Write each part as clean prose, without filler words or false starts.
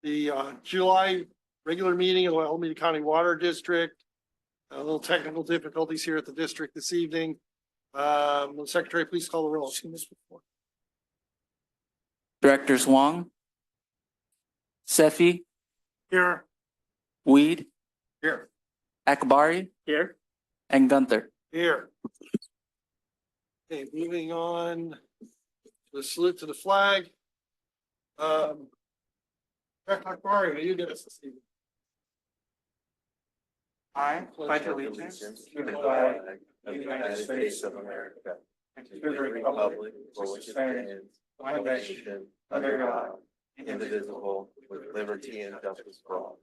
the July regular meeting of the Alameda County Water District. A little technical difficulties here at the district this evening. Will the Secretary please call the roll? Directors Wong, Sethy, Here. Weed, Here. Akbari, Here. and Gunther. Here. Okay, moving on. The salute to the flag. Akbari, will you get us this evening? I pledge allegiance to the flag of the United States of America and to the republic for which it stands, one nation, under God, indivisible, with liberty and justice for all.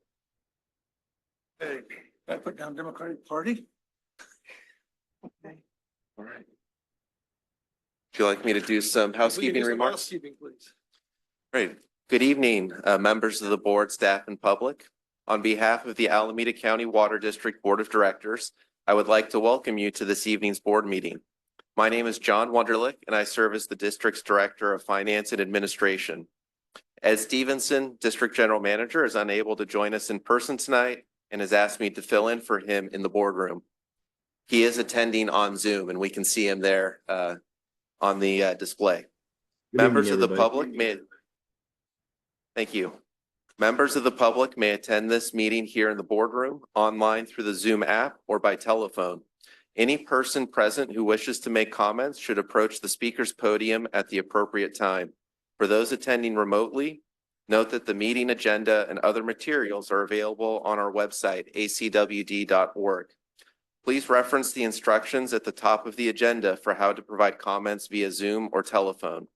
Hey, I put down Democratic Party. Okay. All right. Would you like me to do some housekeeping remarks? Housekeeping, please. Great. Good evening, members of the board, staff, and public. On behalf of the Alameda County Water District Board of Directors, I would like to welcome you to this evening's board meeting. My name is John Wunderlich, and I serve as the district's Director of Finance and Administration. Ed Stevenson, District General Manager, is unable to join us in person tonight and has asked me to fill in for him in the boardroom. He is attending on Zoom, and we can see him there on the display. Members of the public may... Thank you. Members of the public may attend this meeting here in the boardroom, online through the Zoom app, or by telephone. Any person present who wishes to make comments should approach the speaker's podium at the appropriate time. For those attending remotely, note that the meeting agenda and other materials are available on our website, acwd.org. Please reference the instructions at the top of the agenda for how to provide comments via Zoom or telephone.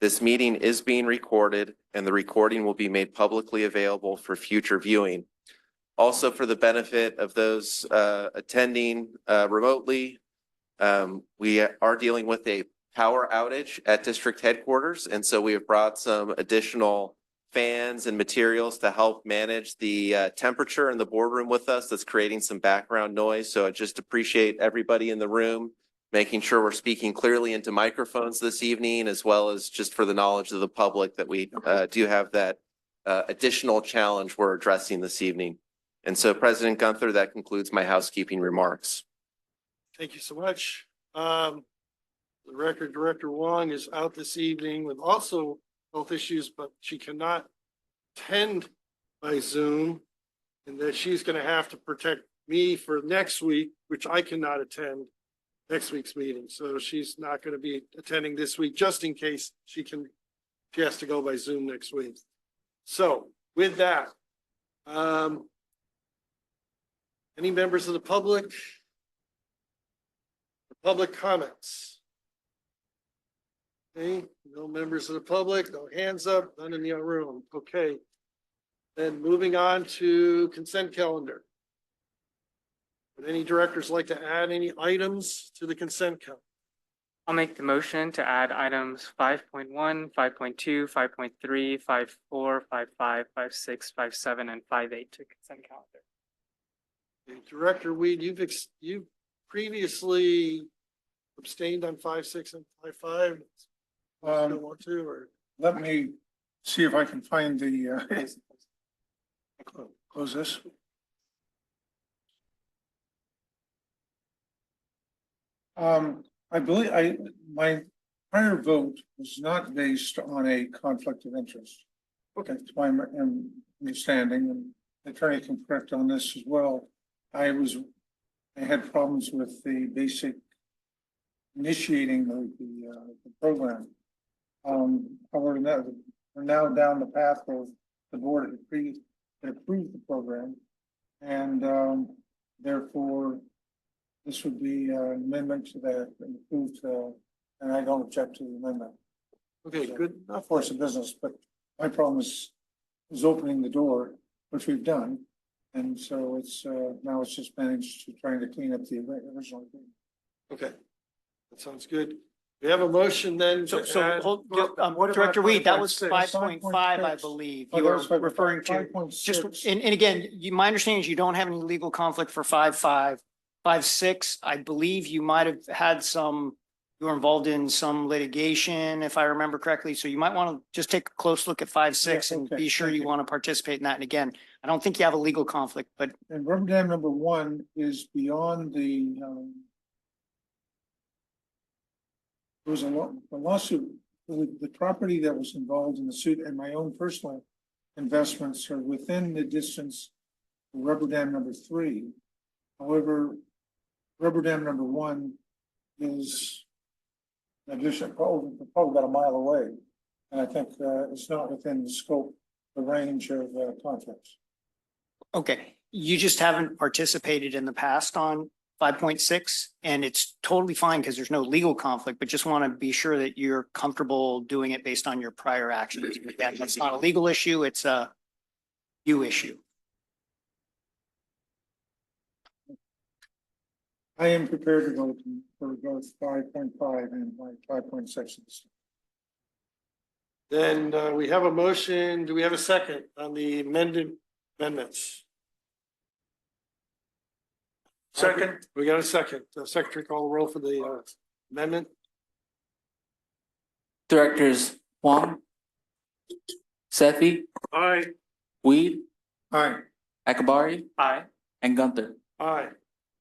This meeting is being recorded, and the recording will be made publicly available for future viewing. Also, for the benefit of those attending remotely, we are dealing with a power outage at district headquarters, and so we have brought some additional fans and materials to help manage the temperature in the boardroom with us. That's creating some background noise, so I just appreciate everybody in the room making sure we're speaking clearly into microphones this evening, as well as just for the knowledge of the public that we do have that additional challenge we're addressing this evening. And so, President Gunther, that concludes my housekeeping remarks. Thank you so much. The record Director Wong is out this evening with also health issues, but she cannot attend by Zoom, and that she's going to have to protect me for next week, which I cannot attend next week's meeting. So she's not going to be attending this week, just in case she has to go by Zoom next week. So with that, any members of the public? Public comments? Okay, no members of the public, no hands up, none in the room. Okay. Then moving on to consent calendar. Would any directors like to add any items to the consent calendar? I'll make the motion to add items 5.1, 5.2, 5.3, 5.4, 5.5, 5.6, 5.7, and 5.8 to consent calendar. Okay, Director Weed, you've previously abstained on 5.6 and 5.5. Don't want to, or let me see if I can find the close this. I believe my prior vote was not based on a conflict of interest. Okay, that's my understanding, and the attorney can correct on this as well. I had problems with the basic initiating the program. However, we're now down the path of the board had approved the program, and therefore this would be an amendment to that and approved, and I don't object to the amendment. okay, So, good enough. of course, of business, but my problem is opening the door, which we've done, and so it's now it's just managed to trying to clean up the original thing. Okay, that sounds good. We have a motion then. So hold, what about Director Weed, that was 5.6? 5.5, I believe. Oh, You that were was referring to 5.6. just, and again, my understanding is you don't have any legal conflict for 5.5. 5.6, I believe you might have had some you were involved in some litigation, if I remember correctly. So you might want to just take a close look at 5.6 and okay. be sure Thank you you. want to participate in that. And again, I don't think you have a legal conflict, but And rubber dam number 1 is beyond there was a lawsuit, the property that was involved in the suit and my own personal investments are within the distance of rubber dam number 3. However, rubber dam number 1 is probably about a mile away. And I think it's not within the scope, the range of contracts. okay, you just haven't participated in the past on 5.6, and it's totally fine because there's no legal conflict, but just want to be sure that you're comfortable doing it based on your prior actions. Again, that's not a legal issue, it's a you issue. I am prepared to vote for both 5.5 and 5.6. Then we have a motion. Do we have a second on the amendments? Second. We got a second. Secretary, call the roll for the amendment. Directors Wong, Sethy, Aye. Weed, Aye. Akbari, Aye. and Gunther. Aye.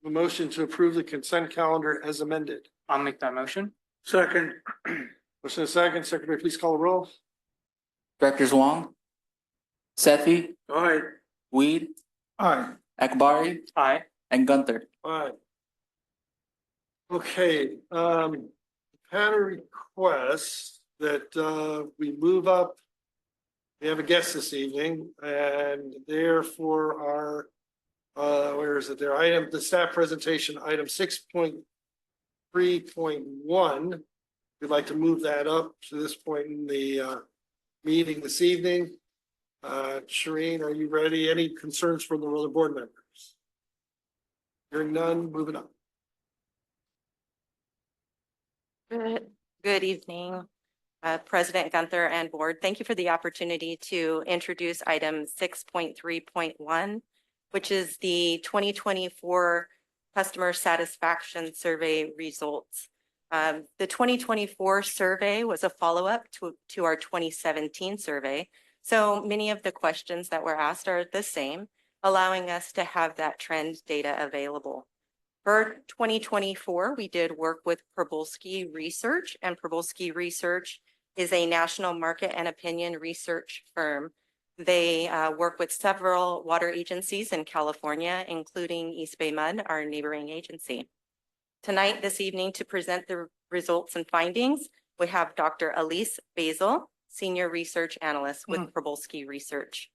A motion to approve the consent calendar as amended. I'll make that motion. Second. Motion is second. Secretary, please call the roll. Directors Wong, Sethy, Aye. Weed, Aye. Akbari, Aye. and Gunther. Aye. Okay, had a request that we move up. We have a guest this evening and therefore our where is it there? The staff presentation, item 6.3.1. We'd like to move that up to this point in the meeting this evening. Shireen, are you ready? Any concerns from the other board members? Hearing none, moving on. Good evening, President Gunther and Board. Thank you for the opportunity to introduce item 6.3.1, which is the 2024 Customer Satisfaction Survey results. The 2024 survey was a follow-up to our 2017 survey. So many of the questions that were asked are the same, allowing us to have that trend data available. For 2024, we did work with Przybylski Research, and Przybylski Research is a national market and opinion research firm. They work with several water agencies in California, including East Bay Mud, our neighboring agency. Tonight, this evening, to present the results and findings, we have Dr. Aziz Basil, Senior Research Analyst with Przybylski Research.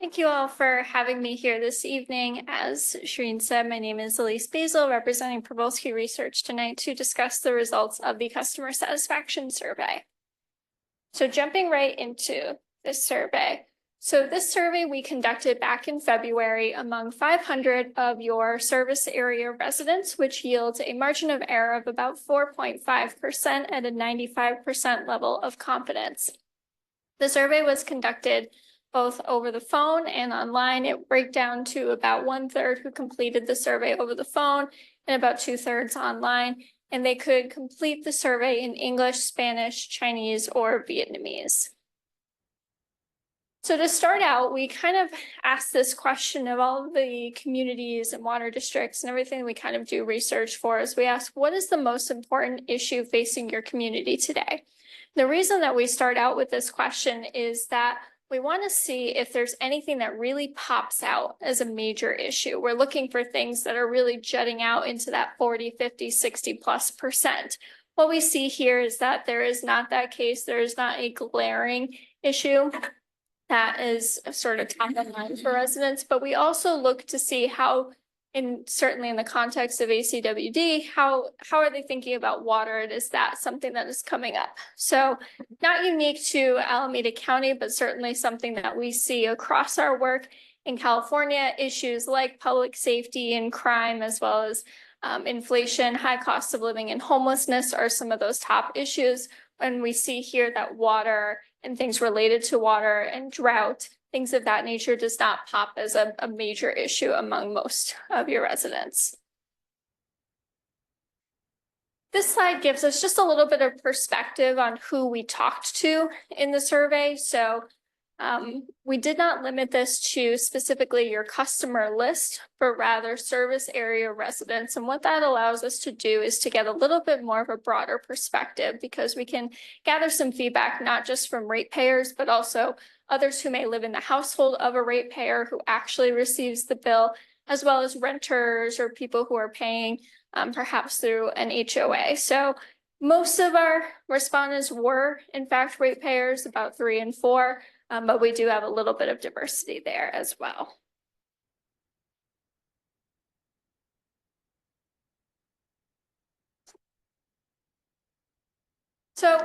Thank you all for having me here this evening. As Shireen said, my name is Aziz Basil, representing Przybylski Research tonight to discuss the results of the customer satisfaction survey. So jumping right into this survey. So this survey we conducted back in February among 500 of your service area residents, which yields a margin of error of about 4.5% at a 95% level of confidence. The survey was conducted both over the phone and online. It breaks down to about 1/3 who completed the survey over the phone and about 2/3 online. And they could complete the survey in English, Spanish, Chinese, or Vietnamese. So to start out, we kind of asked this question of all of the communities and water districts and everything we kind of do research for is we ask, what is the most important issue facing your community today? The reason that we start out with this question is that we want to see if there's anything that really pops out as a major issue. We're looking for things that are really jutting out into that 40, 50, 60+%. What we see here is that there is not that case. There is not a glaring issue that is sort of top of mind for residents, but we also look to see how, certainly in the context of ACWD, how are they thinking about water? And is that something that is coming up? So not unique to Alameda County, but certainly something that we see across our work In California, issues like public safety and crime, as well as inflation, high cost of living, and homelessness are some of those top issues. And we see here that water and things related to water and drought, things of that nature, does not pop as a major issue among most of your residents. This slide gives us just a little bit of perspective on who we talked to in the survey. So we did not limit this to specifically your customer list, but rather service area residents. And what that allows us to do is to get a little bit more of a broader perspective, because we can gather some feedback, not just from ratepayers, but also others who may live in the household of a ratepayer who actually receives the bill, as well as renters or people who are paying perhaps through an HOA. So most of our respondents were, in fact, ratepayers, about 3 and 4, but we do have a little bit of diversity there as well. So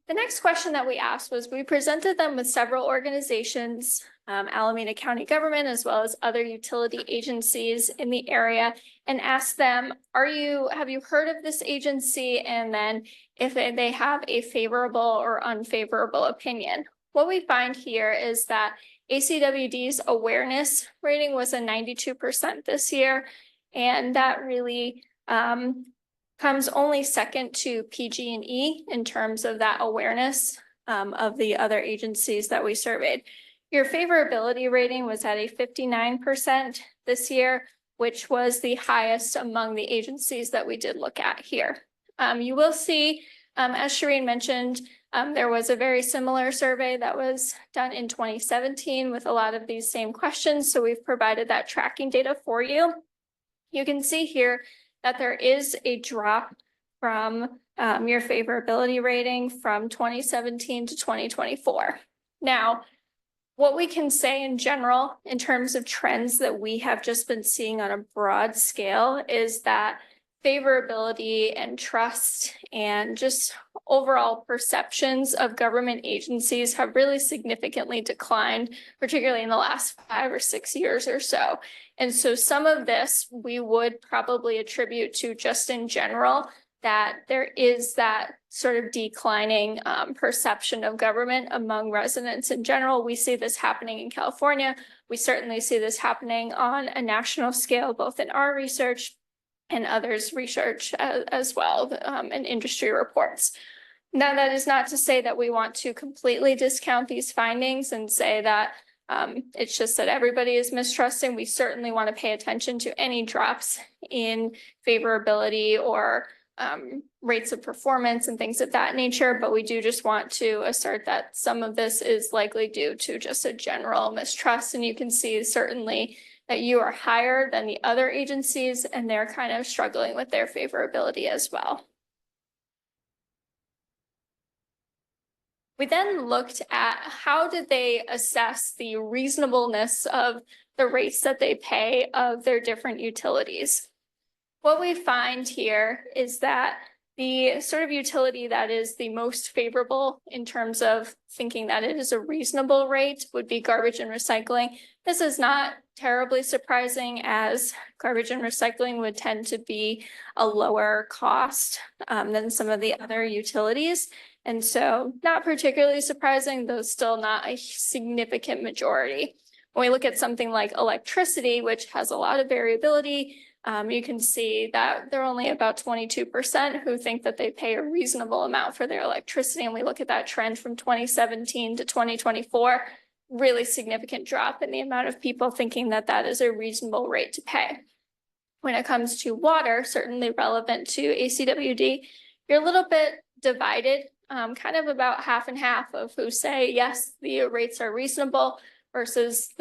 the next question that we asked was, we presented them with several organizations, Alameda County government, as well as other utility agencies in the area, and asked them, have you heard of this agency? And then if they have a favorable or unfavorable opinion. What we find here is that ACWD's awareness rating was a 92% this year, and that really comes only second to PG&E in terms of that awareness of the other agencies that we surveyed. Your favorability rating was at a 59% this year, which was the highest among the agencies that we did look at here. You will see, as Shireen mentioned, there was a very similar survey that was done in 2017 with a lot of these same questions. So we've provided that tracking data for you. You can see here that there is a drop from your favorability rating from 2017 to 2024. Now, what we can say in general, in terms of trends that we have just been seeing on a broad scale, is that favorability and trust and just overall perceptions of government agencies have really significantly declined, particularly in the last 5 or 6 years or so. And so some of this we would probably attribute to, just in general, that there is that sort of declining perception of government among residents in general. We see this happening in California. We certainly see this happening on a national scale, both in our research and others' research as well, and industry reports. Now, that is not to say that we want to completely discount these findings and say that it's just that everybody is mistrusting. We certainly want to pay attention to any drops in favorability or rates of performance and things of that nature, but we do just want to assert that some of this is likely due to just a general mistrust. And you can see certainly that you are higher than the other agencies, and they're kind of struggling with their favorability as well. We then looked at how did they assess the reasonableness of the rates that they pay of their different utilities. What we find here is that the sort of utility that is the most favorable in terms of thinking that it is a reasonable rate would be garbage and recycling. This is not terribly surprising, as garbage and recycling would tend to be a lower cost than some of the other utilities. And so not particularly surprising, though still not a significant majority. When we look at something like electricity, which has a lot of variability, you can see that there are only about 22% who think that they pay a reasonable amount for their electricity. And we look at that trend from 2017 to 2024, really significant drop in the amount of people thinking that that is a reasonable rate to pay. When it comes to water, certainly relevant to ACWD, you're a little bit divided, kind of about half and half of who say, yes, the rates are reasonable versus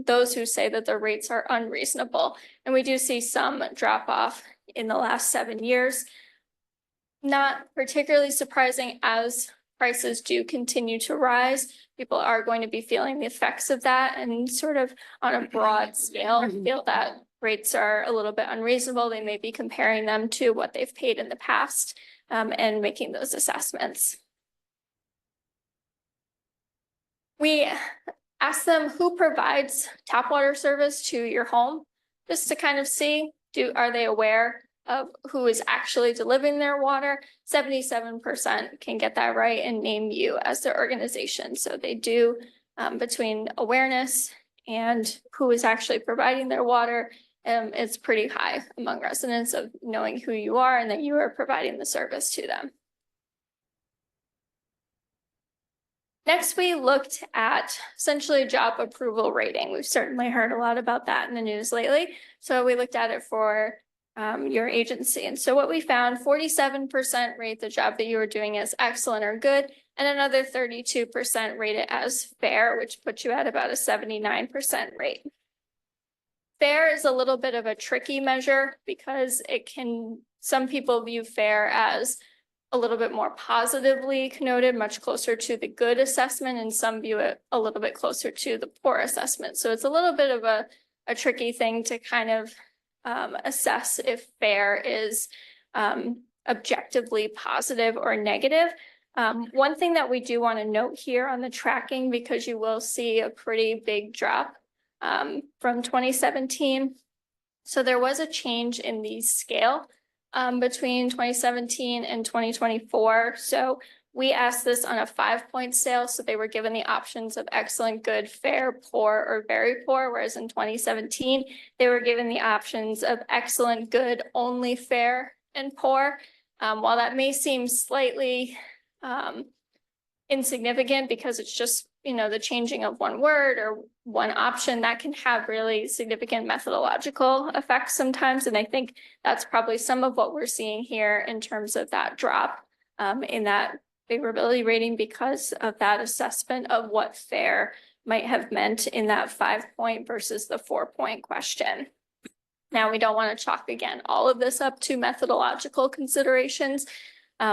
those who say that the rates are unreasonable. And we do see some drop off in the last 7 years. Not particularly surprising, as prices do continue to rise. People are going to be feeling the effects of that, and sort of on a broad scale feel that rates are a little bit unreasonable. They may be comparing them to what they've paid in the past and making those assessments. We ask them who provides tap water service to your home, just to kind of see, are they aware of who is actually delivering their water? 77% can get that right and name you as their organization. So they do, between awareness and who is actually providing their water, it's pretty high among residents of knowing who you are and that you are providing the service to them. Next, we looked at essentially job approval rating. We've certainly heard a lot about that in the news lately. So we looked at it for your agency. And so what we found, 47% rate the job that you were doing as excellent or good, and another 32% rate it as fair, which puts you at about a 79% rate. Fair is a little bit of a tricky measure because some people view fair as a little bit more positively connoted, much closer to the good assessment, and some view it a little bit closer to the poor assessment. So it's a little bit of a tricky thing to kind of assess if fair is objectively positive or negative. One thing that we do want to note here on the tracking, because you will see a pretty big drop from 2017. So there was a change in the scale between 2017 and 2024. So we asked this on a 5-point scale. So they were given the options of excellent, good, fair, poor, or very poor. Whereas in 2017, they were given the options of excellent, good, only fair, and poor. While that may seem slightly insignificant because it's just, the changing of one word or one option, that can have really significant methodological effects sometimes. And I think that's probably some of what we're seeing here in terms of that drop in that favorability rating because of that assessment of what fair might have meant in that 5-point versus the 4-point question. Now, we don't want to chalk again all of this up to methodological considerations.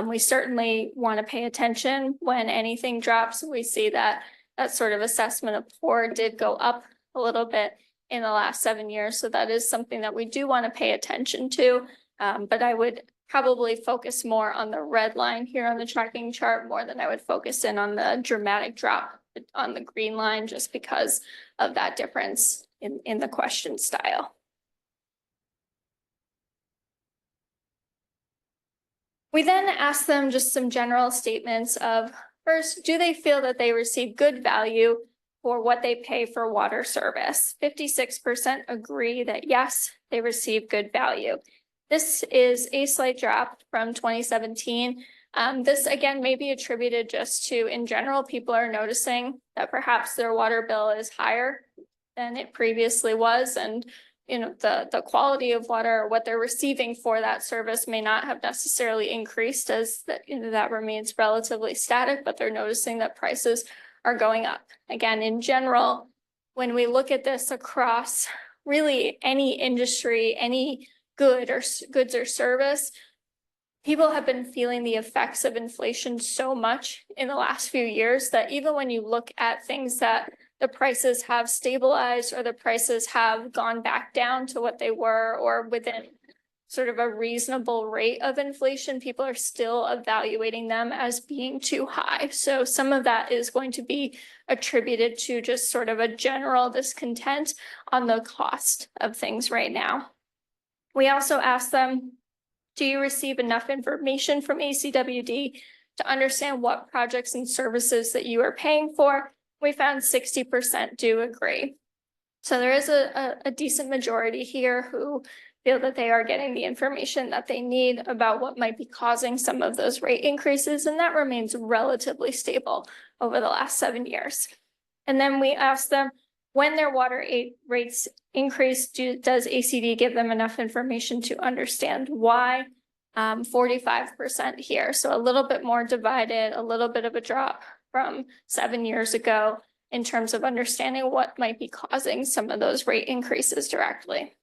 We certainly want to pay attention when anything drops. We see that sort of assessment of poor did go up a little bit in the last 7 years. So that is something that we do want to pay attention to. But I would probably focus more on the red line here on the tracking chart more than I would focus in on the dramatic drop on the green line, just because of that difference in the question style. We then asked them just some general statements of, first, do they feel that they receive good value for what they pay for water service? 56% agree that yes, they receive good value. This is a slight drop from 2017. This again may be attributed just to, in general, people are noticing that perhaps their water bill is higher than it previously was, and the quality of water, what they're receiving for that service may not have necessarily increased, as that remains relatively static, but they're noticing that prices are going up. Again, in general, when we look at this across really any industry, any goods or service, people have been feeling the effects of inflation so much in the last few years that even when you look at things that the prices have stabilized or the prices have gone back down to what they were or within sort of a reasonable rate of inflation, people are still evaluating them as being too high. So some of that is going to be attributed to just sort of a general discontent on the cost of things right now. We also asked them, do you receive enough information from ACWD to understand what projects and services that you are paying for? We found 60% do agree. So there is a decent majority here who feel that they are getting the information that they need about what might be causing some of those rate increases, and that remains relatively stable over the last 7 years. And then we asked them, when their water rates increase, does ACD give them enough information to understand why? 45% here, so a little bit more divided, a little bit of a drop from 7 years ago in terms of understanding what might be causing some of those rate increases directly.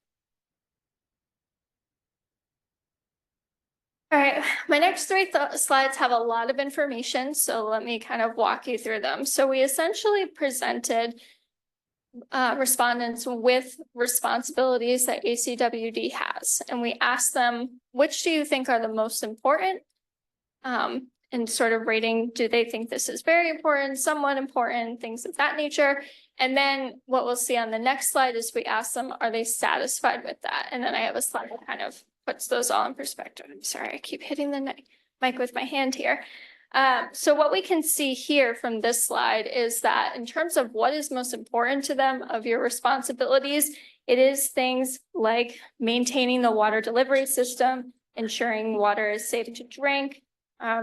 All right, my next three slides have a lot of information, so let me kind of walk you through them. So we essentially presented respondents with responsibilities that ACWD has, and we asked them, which do you think are the most important? and sort of rating, do they think this is very important, somewhat important, things of that nature. And then what we'll see on the next slide is we ask them, are they satisfied with that? And then I have a slide that kind of puts those all in perspective. I'm sorry, I keep hitting the mic with my hand here. So what we can see here from this slide is that in terms of what is most important to them of your responsibilities, it is things like maintaining the water delivery system, ensuring water is safe to drink,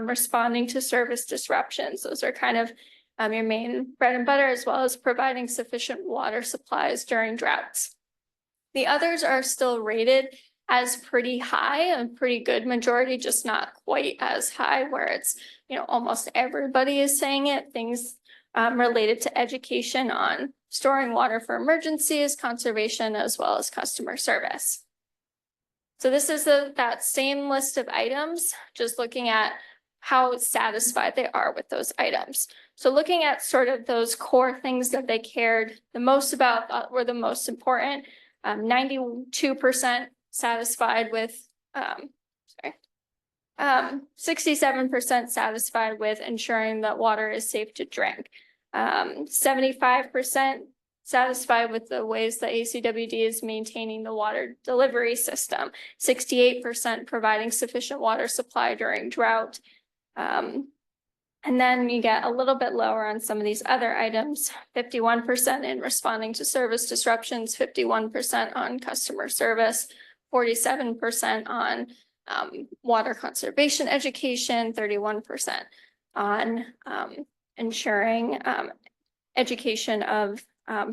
responding to service disruptions. Those are kind of your main bread and butter, as well as providing sufficient water supplies during droughts. The others are still rated as pretty high, a pretty good majority, just not quite as high where it's, almost everybody is saying it. Things related to education on storing water for emergencies, conservation, as well as customer service. So this is that same list of items, just looking at how satisfied they are with those items. So looking at sort of those core things that they cared the most about, thought were the most important, 92% satisfied with, 67% satisfied with ensuring that water is safe to drink. 75% satisfied with the ways that ACWD is maintaining the water delivery system. 68% providing sufficient water supply during drought. And then you get a little bit lower on some of these other items, 51% in responding to service disruptions, 51% on customer service, 47% on water conservation education, 31% on ensuring education of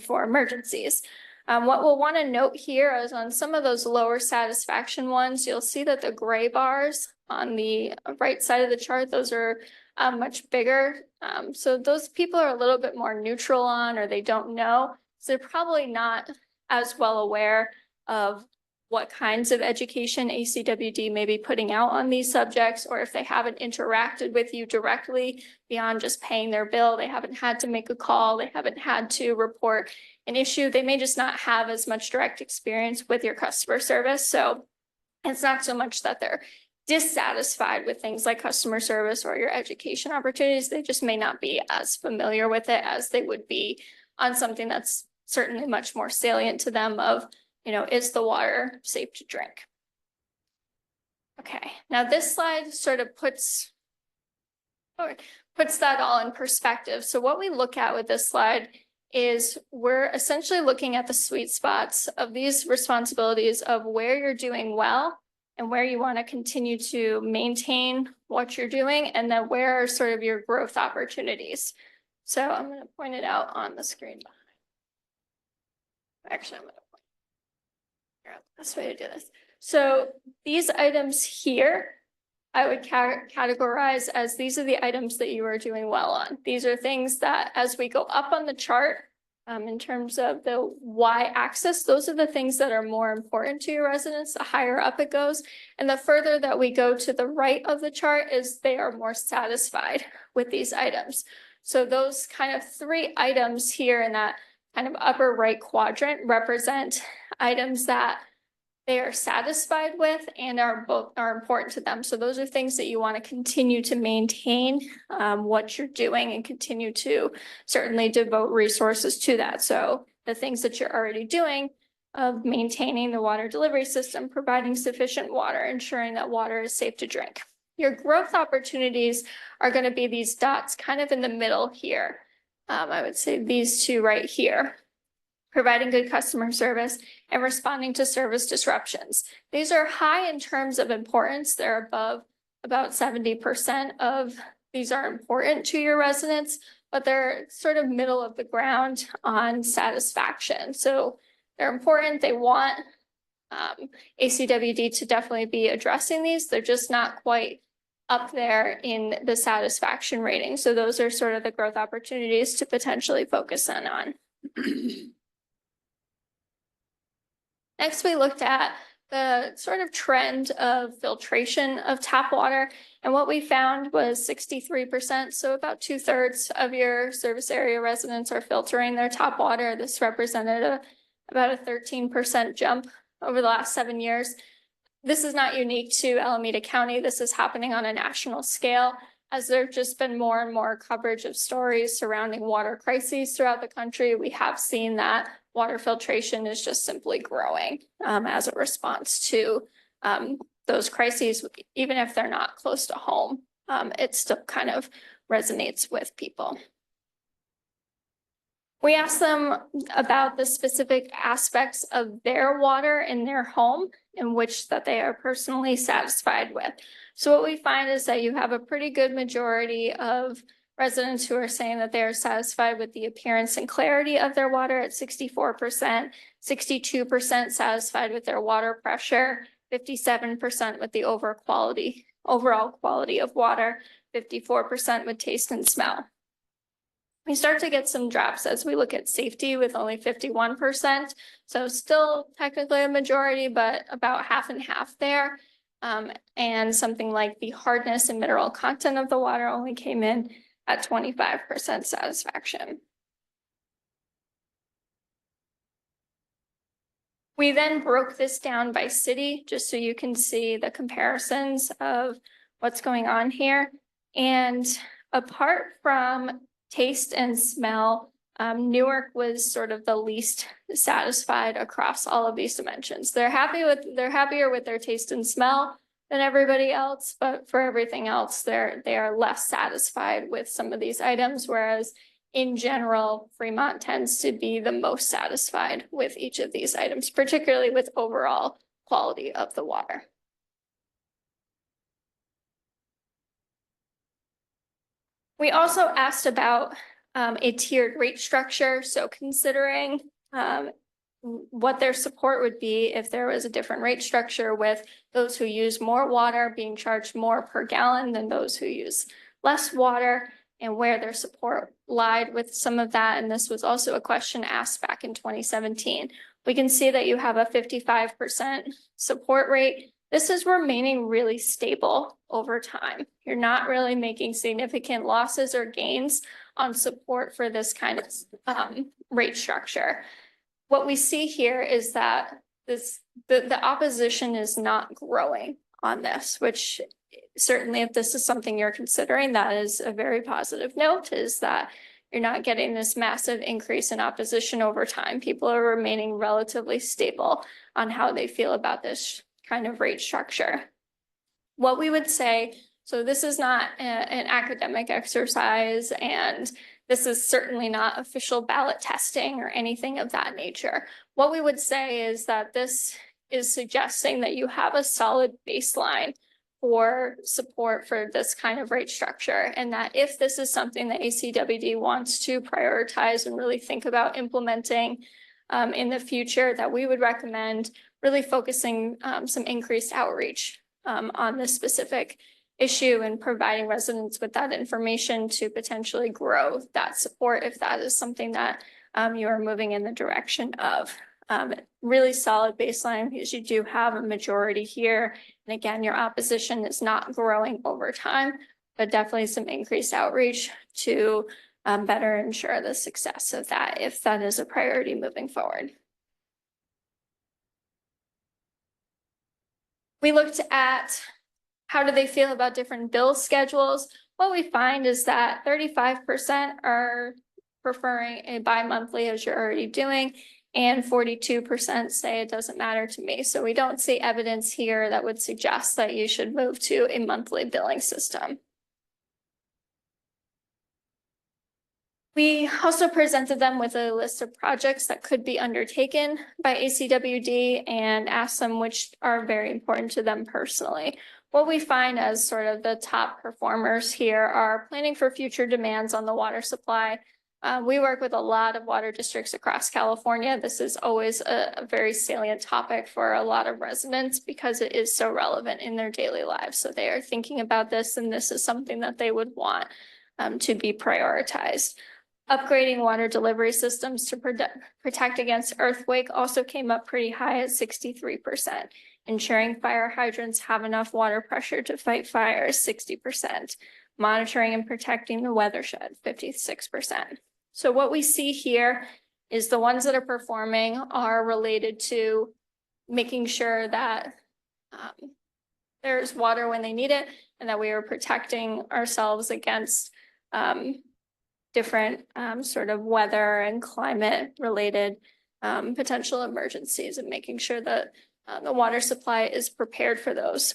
for emergencies. What we'll want to note here is on some of those lower satisfaction ones, you'll see that the gray bars on the right side of the chart, those are much bigger. So those people are a little bit more neutral on, or they don't know. So they're probably not as well aware of what kinds of education ACWD may be putting out on these subjects, or if they haven't interacted with you directly beyond just paying their bill, they haven't had to make a call, they haven't had to report an issue, they may just not have as much direct experience with your customer service. So it's not so much that they're dissatisfied with things like customer service or your education opportunities, they just may not be as familiar with it as they would be on something that's certainly much more salient to them of, is the water safe to drink? Okay, now this slide sort of puts that all in perspective. So what we look at with this slide is we're essentially looking at the sweet spots of these responsibilities of where you're doing well and where you want to continue to maintain what you're doing, and then where are sort of your growth opportunities. So I'm going to point it out on the screen. Actually, I'm going to figure out the best way to do this. So these items here, I would categorize as these are the items that you are doing well on. These are things that as we go up on the chart, in terms of the y-axis, those are the things that are more important to your residents, the higher up it goes. And the further that we go to the right of the chart is they are more satisfied with these items. So those kind of three items here in that kind of upper right quadrant represent items that they are satisfied with and are important to them. So those are things that you want to continue to maintain what you're doing and continue to certainly devote resources to that. So the things that you're already doing of maintaining the water delivery system, providing sufficient water, ensuring that water is safe to drink. Your growth opportunities are going to be these dots kind of in the middle here. I would say these two right here. Providing good customer service, and responding to service disruptions. These are high in terms of importance. They're above about 70% of these are important to your residents, but they're sort of middle of the ground on satisfaction. So they're important. They want ACWD to definitely be addressing these. They're just not quite up there in the satisfaction rating. So those are sort of the growth opportunities to potentially focus on. Next, we looked at the sort of trend of filtration of tap water. And what we found was 63%. So about 2/3 of your service area residents are filtering their tap water. This represented about a 13% jump over the last 7 years. This is not unique to Alameda County. This is happening on a national scale. as there've just been more and more coverage of stories surrounding water crises throughout the country, we have seen that water filtration is just simply growing as a response to those crises, even if they're not close to home. It still kind of resonates with people. We asked them about the specific aspects of their water in their home in which that they are personally satisfied with. So what we find is that you have a pretty good majority of residents who are saying that they are satisfied with the appearance and clarity of their water at 64%, 62% satisfied with their water pressure, 57% with the overall quality of water, 54% with taste and smell. We start to get some drops as we look at safety with only 51%. So still technically a majority, but about half and half there. And something like the hardness and mineral content of the water only came in at 25% satisfaction. We then broke this down by city, just so you can see the comparisons of what's going on here. And apart from taste and smell, Newark was sort of the least satisfied across all of these dimensions. They're happier with their taste and smell than everybody else, but for everything else, they are less satisfied with some of these items, whereas in general, Fremont tends to be the most satisfied with each of these items, particularly with overall quality of the water. We also asked about a tiered rate structure. So considering what their support would be if there was a different rate structure, with those who use more water being charged more per gallon than those who use less water, and where their support lied with some of that. And this was also a question asked back in 2017. We can see that you have a 55% support rate. This is remaining really stable over time. You're not really making significant losses or gains on support for this kind of rate structure. What we see here is that the opposition is not growing on this, which certainly if this is something you're considering, that is a very positive note, is that you're not getting this massive increase in opposition over time. People are remaining relatively stable on how they feel about this kind of rate structure. What we would say, so this is not an academic exercise, and this is certainly not official ballot testing or anything of that nature. What we would say is that this is suggesting that you have a solid baseline for support for this kind of rate structure, and that if this is something that ACWD wants to prioritize and really think about implementing in the future, that we would recommend really focusing some increased outreach on this specific issue and providing residents with that information to potentially grow that support if that is something that you are moving in the direction of. Really solid baseline, because you do have a majority here. And again, your opposition is not growing over time, but definitely some increased outreach to better ensure the success of that, if that is a priority moving forward. We looked at how do they feel about different bill schedules. What we find is that 35% are preferring a bi-monthly, as you're already doing, and 42% say it doesn't matter to me. So we don't see evidence here that would suggest that you should move to a monthly billing system. We also presented them with a list of projects that could be undertaken by ACWD and asked them which are very important to them personally. What we find as sort of the top performers here are planning for future demands on the water supply. We work with a lot of water districts across California. This is always a very salient topic for a lot of residents because it is so relevant in their daily lives. So they are thinking about this, and this is something that they would want to be prioritized. Upgrading water delivery systems to protect against earthquake also came up pretty high at 63%. Ensuring fire hydrants have enough water pressure to fight fires, 60%. Monitoring and protecting the watershed, 56%. So what we see here is the ones that are performing are related to making sure that there's water when they need it, and that we are protecting ourselves against different sort of weather and climate related potential emergencies, and making sure that the water supply is prepared for those.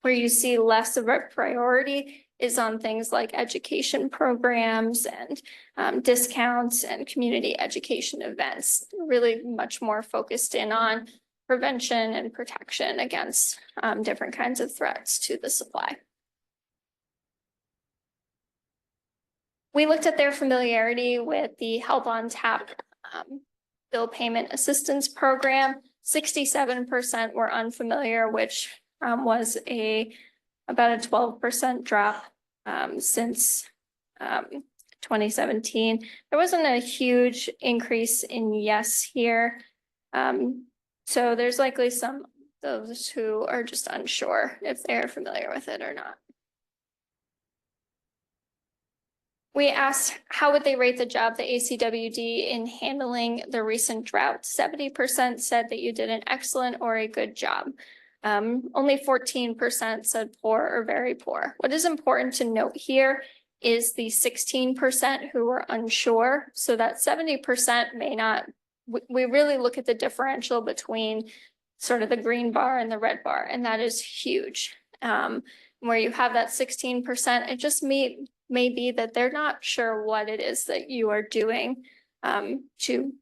Where you see less of a priority is on things like education programs and discounts and community education events, really much more focused in on prevention and protection against different kinds of threats to the supply. We looked at their familiarity with the Help on Tap bill payment assistance program. 67% were unfamiliar, which was about a 12% drop since 2017. There wasn't a huge increase in yes here. So there's likely some those who are just unsure if they're familiar with it or not. We asked how would they rate the job, the ACWD, in handling the recent drought. 70% said that you did an excellent or a good job. Only 14% said poor or very poor. What is important to note here is the 16% who were unsure. So that 70% may not, we really look at the differential between sort of the green bar and the red bar, and that is huge. Where you have that 16%, it just may be that they're not sure what it is that you are doing to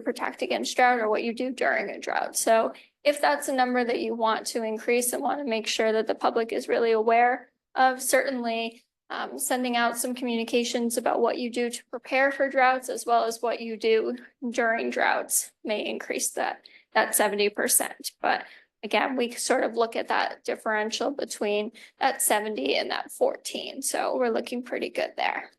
protect against drought, or what you do during a drought. So if that's a number that you want to increase and want to make sure that the public is really aware of, certainly sending out some communications about what you do to prepare for droughts, as well as what you do during droughts, may increase that 70%. But again, we sort of look at that differential between that 70 and that 14. So we're looking pretty good there.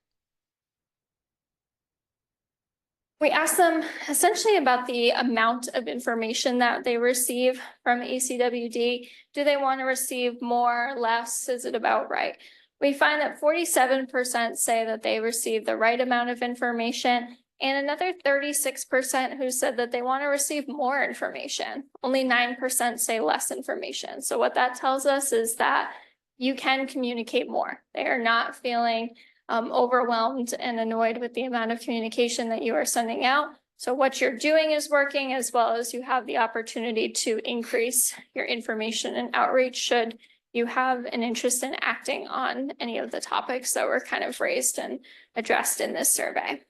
We asked them essentially about the amount of information that they receive from ACWD. Do they want to receive more, less? Is it about right? We find that 47% say that they receive the right amount of information, and another 36% who said that they want to receive more information. Only 9% say less information. So what that tells us is that you can communicate more. They are not feeling overwhelmed and annoyed with the amount of communication that you are sending out. So what you're doing is working, as well as you have the opportunity to increase your information and outreach should you have an interest in acting on any of the topics that were kind of raised and addressed in this survey.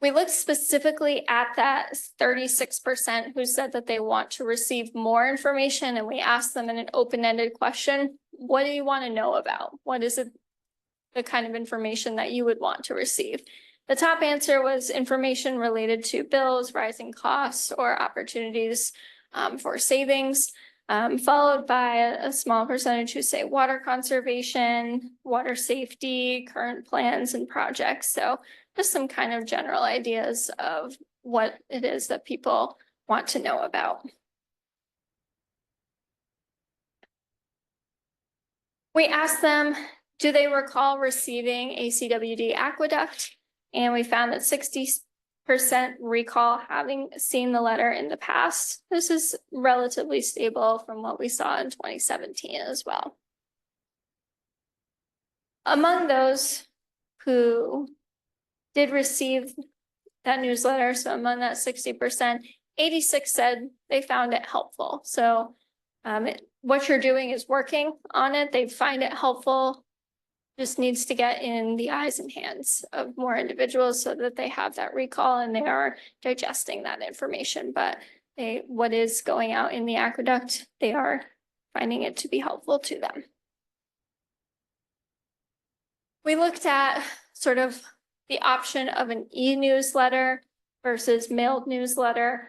We looked specifically at that 36% who said that they want to receive more information, and we asked them in an open-ended question, what do you want to know about? What is it, the kind of information that you would want to receive? The top answer was information related to bills, rising costs, or opportunities for savings, followed by a small percentage who say water conservation, water safety, current plans and projects. So just some kind of general ideas of what it is that people want to know about. We asked them, do they recall receiving ACWD aqueduct? And we found that 60% recall having seen the letter in the past. This is relatively stable from what we saw in 2017 as well. Among those who did receive that newsletter, so among that 60%, 86 said they found it helpful. So what you're doing is working on it. They find it helpful. Just needs to get in the eyes and hands of more individuals so that they have that recall and they are digesting that information. But what is going out in the aqueduct, they are finding it to be helpful to them. We looked at sort of the option of an e-newsletter versus mailed newsletter.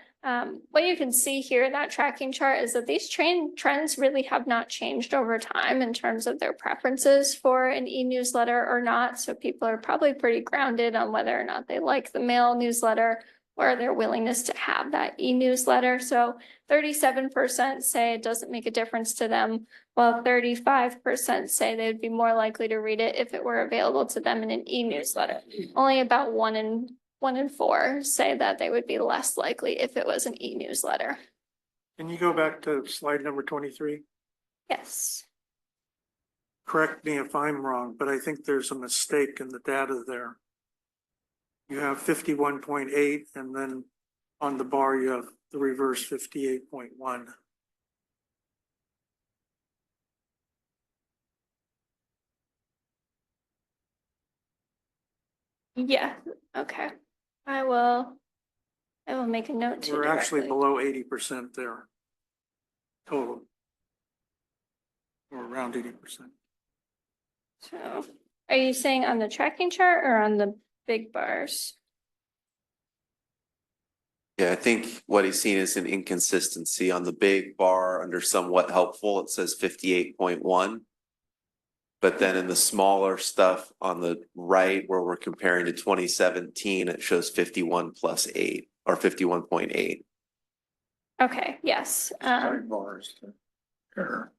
What you can see here in that tracking chart is that these trends really have not changed over time in terms of their preferences for an e-newsletter or not. So people are probably pretty grounded on whether or not they like the mail newsletter or their willingness to have that e-newsletter. So 37% say it doesn't make a difference to them, while 35% say they would be more likely to read it if it were available to them in an e-newsletter. Only about one in four say that they would be less likely if it was an e-newsletter. Can you go back to slide number 23? Yes. Correct me if I'm wrong, but I think there's a mistake in the data there. You have 51.8 and then on the bar you have the reverse 58.1. Yeah, okay. I will make a note to We're actually directly. below 80% there. Total. Or around 80%. So, are you saying on the tracking chart or on the big bars? Yeah, I think what he's seen is an inconsistency on the big bar under somewhat helpful. It says 58.1. But then in the smaller stuff on the right where we're comparing to 2017, it shows 51 plus 8 or 51.8. Okay, yes. Sidebars. Error.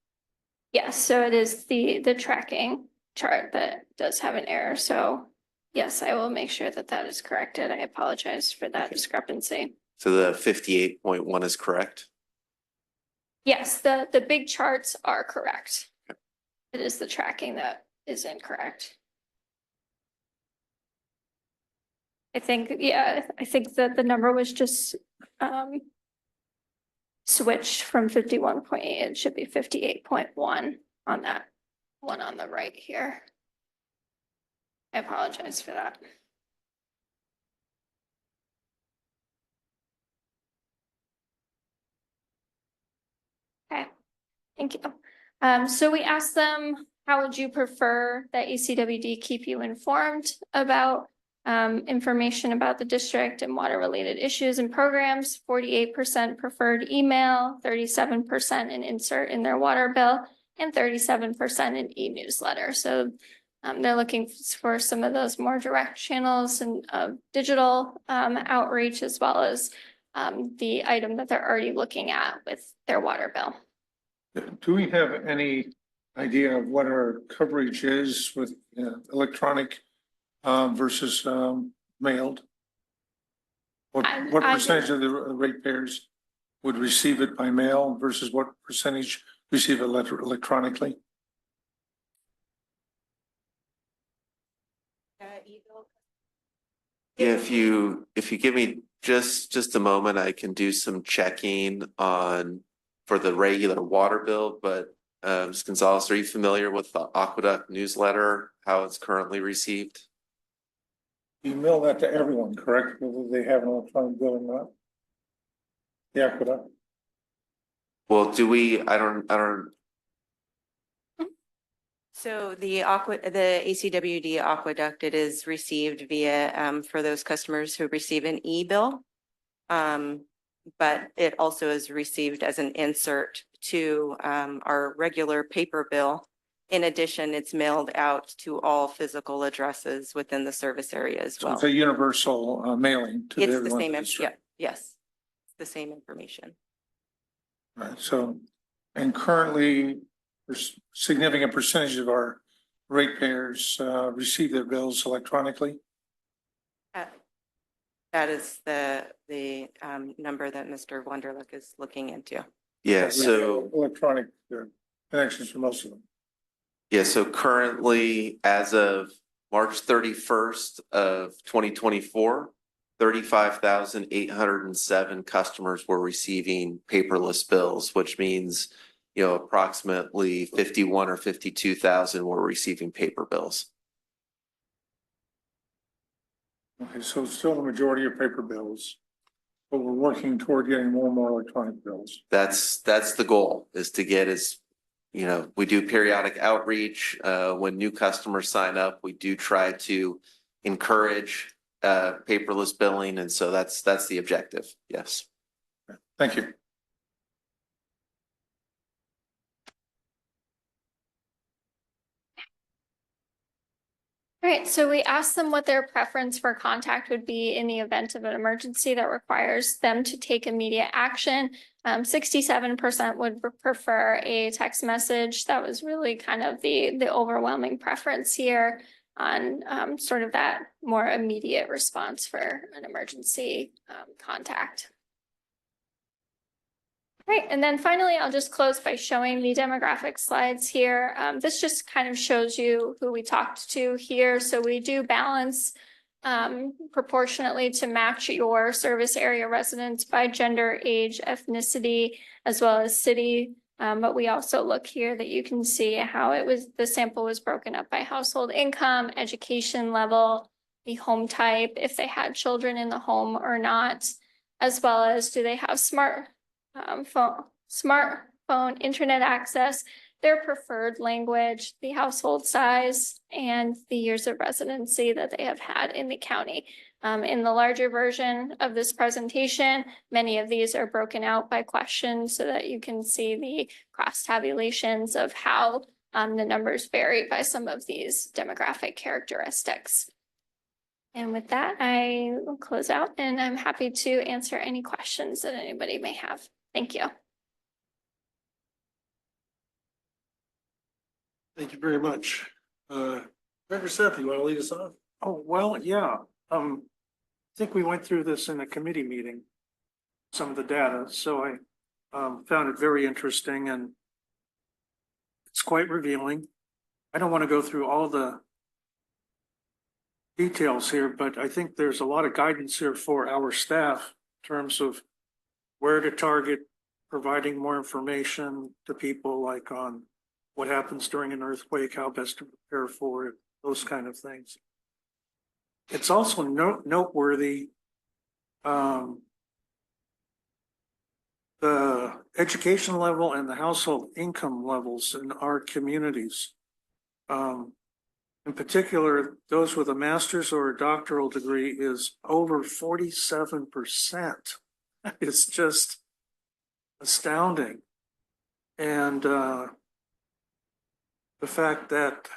Yes, so it is the tracking chart that does have an error. So yes, I will make sure that that is corrected. I apologize for that discrepancy. So the 58.1 is correct. Yes, the big charts are correct. It is the tracking that is incorrect. I think, yeah, I think that the number was just switched from 51.8. It should be 58.1 on that one on the right here. I apologize for that. Okay, thank you. So we asked them, how would you prefer that ACWD keep you informed about information about the district and water related issues and programs? 48% preferred email, 37% an insert in their water bill, and 37% an e-newsletter. So they're looking for some of those more direct channels and digital outreach, as well as the item that they're already looking at with their water bill. Do we have any idea of what our coverage is with electronic versus mailed? What I percentage of the ratepayers would receive it by mail versus what percentage receive it electronically? Yeah, if you give me just a moment, I can do some checking on for the regular water bill. But Ms. Gonzalez, are you familiar with the Aqueduct newsletter, how it's currently received? You mail that to everyone, correct? Whether they have an electronic bill or not? The Aqueduct. Well, do we? I don't. So the ACWD Aqueduct, it is received via, for those customers who receive an e-bill. But it also is received as an insert to our regular paper bill. In addition, it's mailed out to all physical addresses within the service area as So well. it's a universal mailing to It's the everyone. same, yeah, yes, it's the same information. Right, so, and currently, there's significant percentage of our ratepayers receive their bills electronically. That is the number that Mr. Wunderlich is looking into. Yeah, so Electronic connections for most of them. yeah, so currently, as of March 31st of 2024, 35,807 customers were receiving paperless bills, which means, approximately 51 or 52,000 were receiving paper bills. Okay, so it's still the majority of paper bills, but we're working toward getting more and more electronic bills. That's the goal, is to get we do periodic outreach. When new customers sign up, we do try to encourage paperless billing. And so that's the objective. Yes. Thank you. All right, so we asked them what their preference for contact would be in the event of an emergency that requires them to take immediate action. 67% would prefer a text message. That was really kind of the overwhelming preference here on sort of that more immediate response for an emergency contact. Right, and then finally, I'll just close by showing the demographic slides here. This just kind of shows you who we talked to here. So we do balance proportionately to match your service area residents by gender, age, ethnicity, as well as city. But we also look here that you can see how the sample was broken up by household income, education level, the home type, if they had children in the home or not, as well as do they have smartphone, internet access, their preferred language, the household size, and the years of residency that they have had in the county. In the larger version of this presentation, many of these are broken out by question so that you can see the cross tabulations of how the numbers vary by some of these demographic characteristics. And with that, I will close out and I'm happy to answer any questions that anybody may have. Thank you. Thank you very much. Director Sethy, you want to lead us off? Oh, well, yeah. I think we went through this in a committee meeting, some of the data, so I found it very interesting and it's quite revealing. I don't want to go through all the details here, but I think there's a lot of guidance here for our staff in terms of where to target providing more information to people, like on what happens during an earthquake, how best to prepare for it, those kind of things. It's also noteworthy the education level and the household income levels in our communities. In particular, those with a master's or a doctoral degree is over 47%. It's just astounding. And the fact that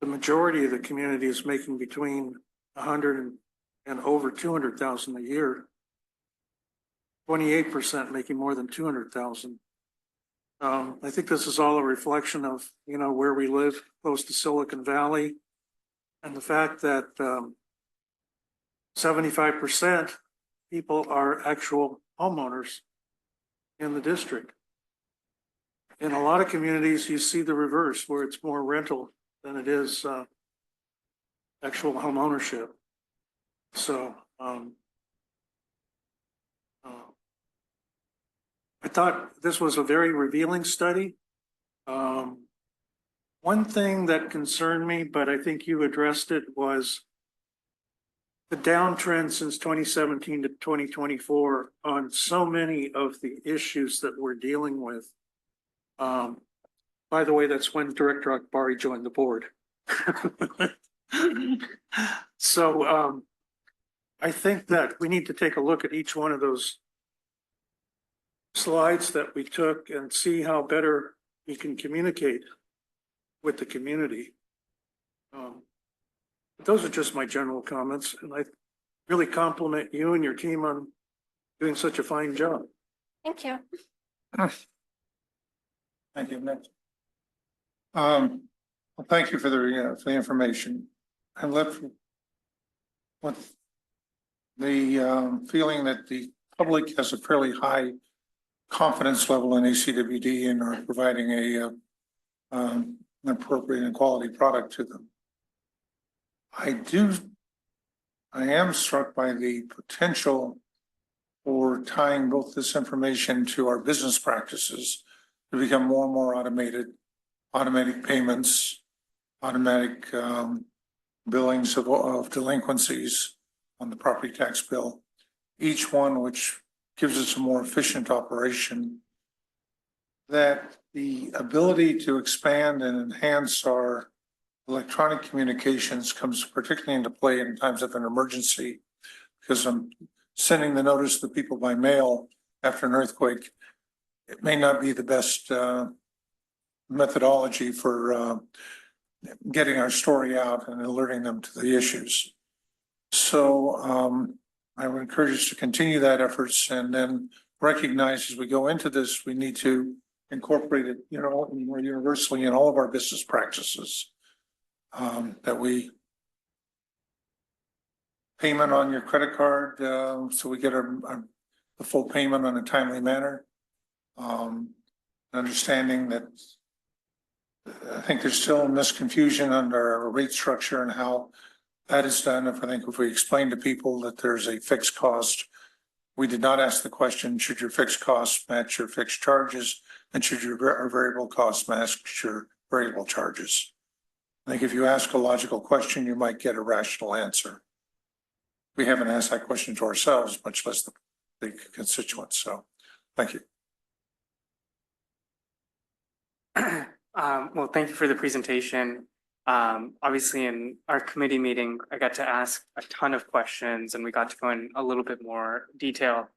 the majority of the community is making between 100 and over 200,000 a year, 28% making more than 200,000. I think this is all a reflection of, you know, where we live close to Silicon Valley and the fact that 75% people are actual homeowners in the district. In a lot of communities, you see the reverse, where it's more rental than it is actual home ownership. So I thought this was a very revealing study. One thing that concerned me, but I think you addressed it, was the downtrend since 2017 to 2024 on so many of the issues that we're dealing with. By the way, that's when Director Akbari joined the board. So I think that we need to take a look at each one of those slides that we took and see how better we can communicate with the community. Those are just my general comments, and I really compliment you and your team on doing such a fine job. Thank you. Thank you, Nick. Well, thank you for the information. I'm left with the feeling that the public has a fairly high confidence level in ACWD and are providing an appropriate and quality product to them. I am struck by the potential for tying both this information to our business practices to become more and more automated, automatic payments, automatic billings of delinquencies on the property tax bill, each one which gives us a more efficient operation, that the ability to expand and enhance our electronic communications comes particularly into play in times of an emergency, because I'm sending the notice to people by mail after an earthquake. It may not be the best methodology for getting our story out and alerting them to the issues. So I would encourage us to continue that efforts, and then recognize as we go into this, we need to incorporate it, you know, more universally in all of our business practices. That we payment on your credit card, so we get the full payment on a timely manner. Understanding that I think there's still misconfusion under our rate structure and how that is done. If we explain to people that there's a fixed cost, we did not ask the question, should your fixed costs match your fixed charges? And should your variable costs match your variable charges? I think if you ask a logical question, you might get a rational answer. We haven't asked that question to ourselves, much less the constituents. So thank you. Well, thank you for the presentation. Obviously in our committee meeting, I got to ask a ton of questions and we got to go in a little bit more detail.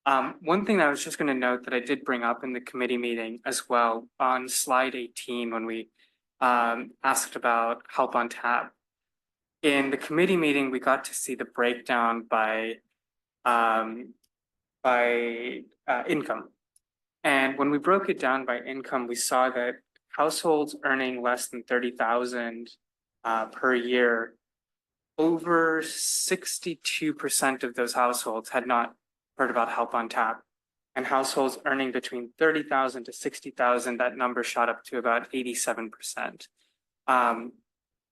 One thing that I was just going to note that I did bring up in the committee meeting as well on slide 18 when we asked about help on tap. In the committee meeting, we got to see the breakdown by income. And when we broke it down by income, we saw that households earning less than 30,000 per year, over 62% of those households had not heard about help on tap. And households earning between 30,000 to 60,000, that number shot up to about 87%.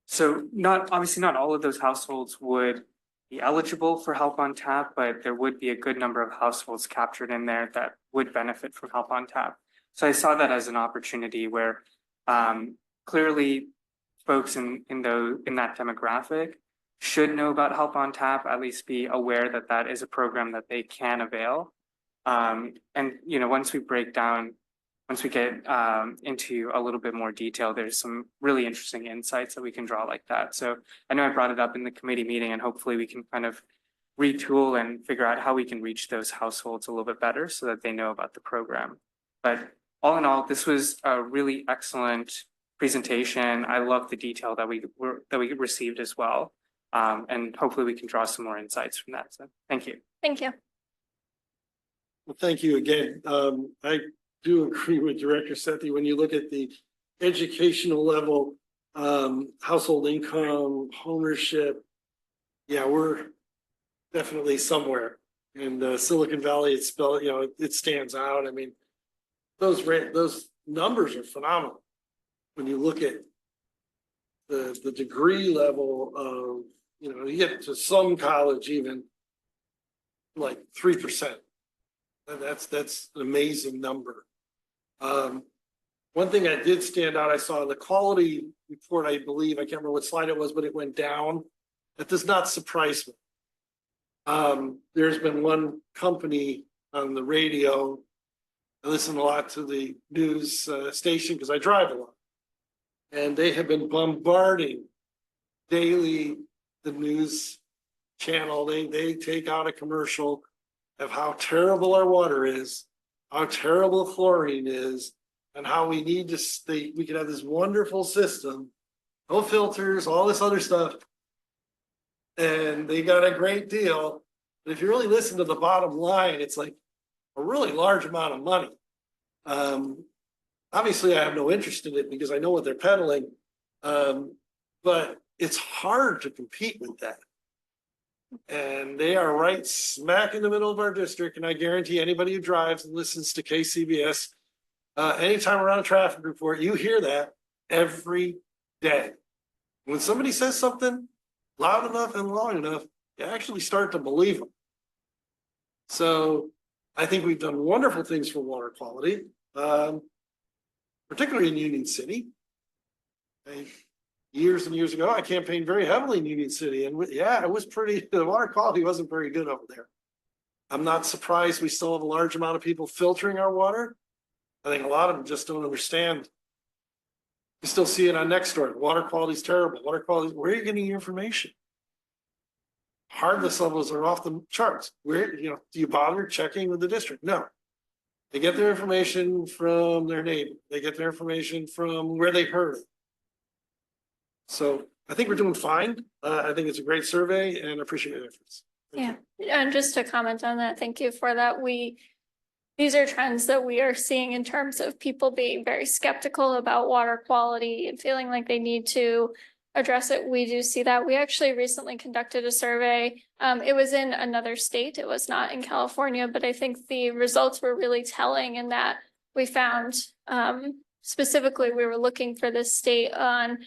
So obviously not all of those households would be eligible for help on tap, but there would be a good number of households captured in there that would benefit from help on tap. So I saw that as an opportunity where clearly folks in that demographic should know about help on tap, at least be aware that that is a program that they can avail. And once we get into a little bit more detail, there's some really interesting insights that we can draw like that. So I know I brought it up in the committee meeting and hopefully we can kind of retool and figure out how we can reach those households a little bit better so that they know about the program. But all in all, this was a really excellent presentation. I love the detail that we received as well. And hopefully we can draw some more insights from that. So thank you. Thank you. Well, thank you again. I do agree with Director Sethy. When you look at the educational level, household income, ownership, yeah, we're definitely somewhere. And Silicon Valley, it stands out. I mean, those numbers are phenomenal. When you look at the degree level of, you get to some college even like 3%. And that's an amazing number. One thing that did stand out, I saw the quality report, I believe, I can't remember what slide it was, but it went down. That does not surprise me. There's been one company on the radio, I listen a lot to the news station because I drive a lot. And they have been bombarding daily the news channel. They take out a commercial of how terrible our water is, how terrible chlorine is, and how we need to we can have this wonderful system, no filters, all this other stuff. And they got a great deal. But if you really listen to the bottom line, it's like a really large amount of money. Obviously, I have no interest in it because I know what they're peddling. But it's hard to compete with that. And they are right smack in the middle of our district. And I guarantee anybody who drives and listens to KCBS, anytime around a traffic report, you hear that every day. When somebody says something loud enough and long enough, you actually start to believe them. So I think we've done wonderful things for water quality, particularly in Union City. Years and years ago, I campaigned very heavily in Union City, and yeah, it was the water quality wasn't very good over there. I'm not surprised we still have a large amount of people filtering our water. I think a lot of them just don't understand. You still see it on Nextdoor. Water quality is terrible. Water quality, where are you getting your information? Hardness levels are off the charts. Where, do you bother checking with the district? No. They get their information from their neighbor. They get their information from where they heard it. So I think we're doing fine. I think it's a great survey and appreciate your efforts. Yeah, and just to comment on that, thank you for that. These are trends that we are seeing in terms of people being very skeptical about water quality and feeling like they need to address it. We do see that. We actually recently conducted a survey. It was in another state. It was not in California, but I think the results were really telling in that we found, specifically, we were looking for this state on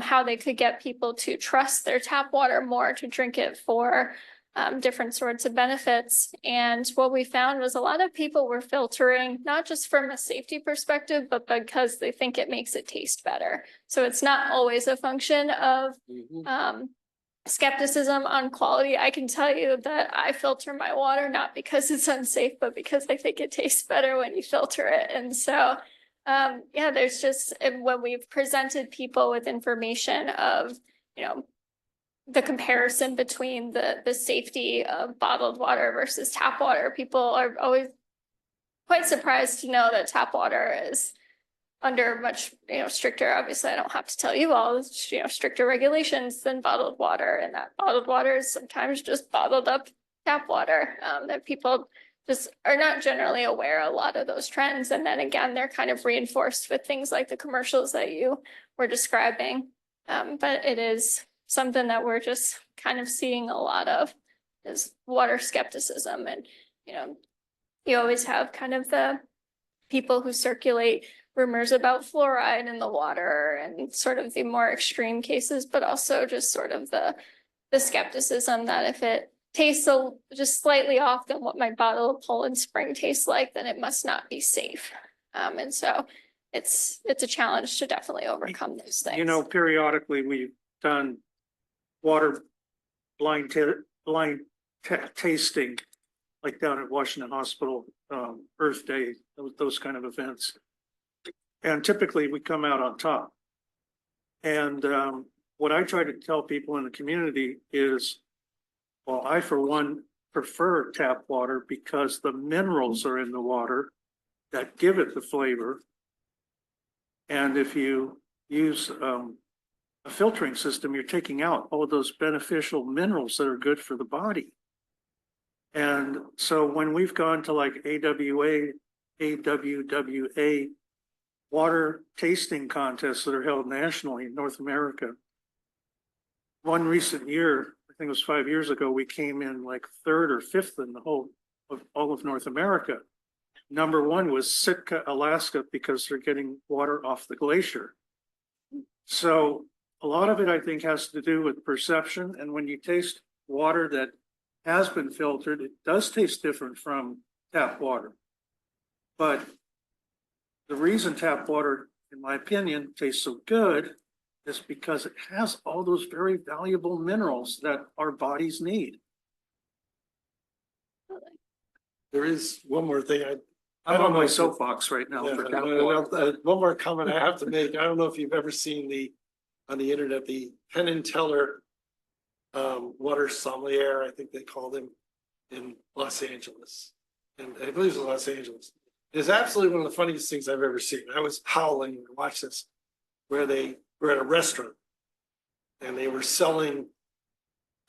how they could get people to trust their tap water more, to drink it for different sorts of benefits. And what we found was a lot of people were filtering, not just from a safety perspective, but because they think it makes it taste better. So it's not always a function of skepticism on quality. I can tell you that I filter my water not because it's unsafe, but because I think it tastes better when you filter it. And so yeah, there's just, when we've presented people with information of, you know, the comparison between the safety of bottled water versus tap water, people are always quite surprised to know that tap water is under much, you know, stricter, obviously I don't have to tell you all, you know, stricter regulations than bottled water, and that bottled water is sometimes just bottled up tap water, that people just are not generally aware of a lot of those trends. And then again, they're kind of reinforced with things like the commercials that you were describing. But it is something that we're just kind of seeing a lot of, is water skepticism. And, you know, you always have kind of the people who circulate rumors about fluoride in the water and sort of the more extreme cases, but also just sort of the skepticism that if it tastes just slightly off than what my bottle of Poland Spring tastes like, then it must not be safe. And so it's a challenge to definitely overcome those things. You know, periodically we've done water tasting, like down at Washington Hospital, Earth Day, those kind of events. And typically we come out on top. And what I try to tell people in the community is, well, I, for one, prefer tap water because the minerals are in the water that give it the flavor. And if you use a filtering system, you're taking out all of those beneficial minerals that are good for the body. And so when we've gone to like AWWA water tasting contests that are held nationally in North America, one recent year, I think it was 5 years ago, we came in like third or fifth in the whole of all of North America. Number one was Sitka, Alaska, because they're getting water off the glacier. So a lot of it, I think, has to do with perception. And when you taste water that has been filtered, it does taste different from tap water. But the reason tap water, in my opinion, tastes so good is because it has all those very valuable minerals that our bodies need. There is one more thing I'm don't on know my if you- soapbox right now. Yeah, for no, tap no, water. no, one more comment I have to make. I don't know if you've ever seen on the internet, the Penn and Teller water sommelier, I think they called him, in Los Angeles. And I believe it was Los Angeles. It's absolutely one of the funniest things I've ever seen. I was howling to watch this, where they were at a restaurant and they were selling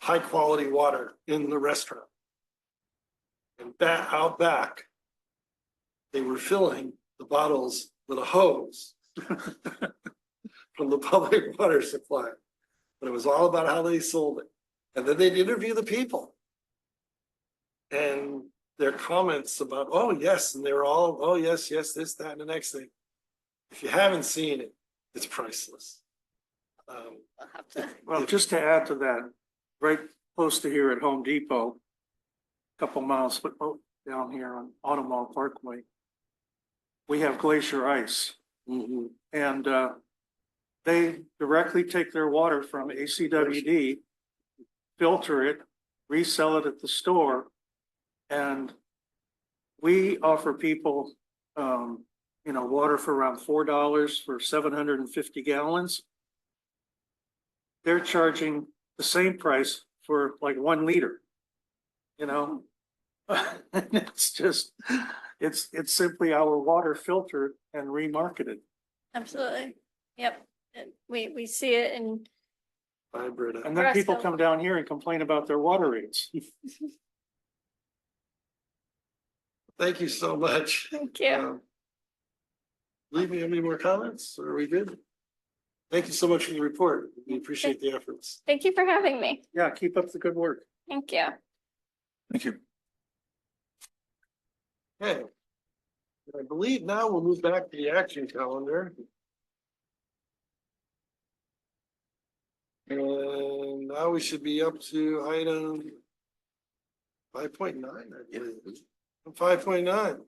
high quality water in the restaurant. And out back, they were filling the bottles with a hose from the public water supply. But it was all about how they sold it. And then they'd interview the people. And their comments about, oh, yes, and they were all, oh, yes, yes, this, that, and the next thing. If you haven't seen it, it's priceless. I'll have to. Well, just to add to that, right close to here at Home Depot, a couple miles down here on Automall Parkway, we have glacier ice. Mhm. And they directly take their water from ACWD, filter it, resell it at the store. And we offer people, you know, water for around $4 for 750 gallons. They're charging the same price for like 1 liter, you know? It's just, it's simply our water filtered and remarketed. Absolutely. Yep. And we see it in. Bye, Britta. And then people come down here and complain about their water rates. Thank you so much. Thank you. Leave me any more comments? Or are we good? Thank you so much for the report. We appreciate the efforts. Thank you for having me. Yeah, keep up the good work. Thank you. Thank you. Okay. I believe now we'll move back to the action calendar. And now we should be up to item 5.9, I believe. 5.9.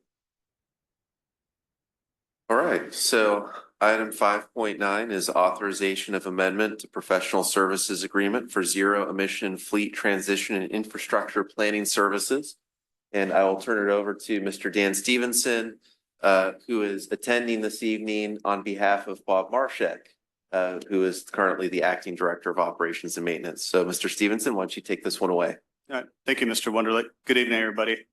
All right, so item 5.9 is authorization of amendment to professional services agreement for zero emission fleet transition and infrastructure planning services. And I will turn it over to Mr. Dan Stevenson, who is attending this evening on behalf of Bob Marshek, who is currently the acting director of operations and maintenance. So Mr. Stevenson, why don't you take this one away? All right. Thank you, Mr. Wunderlich. Good evening, everybody.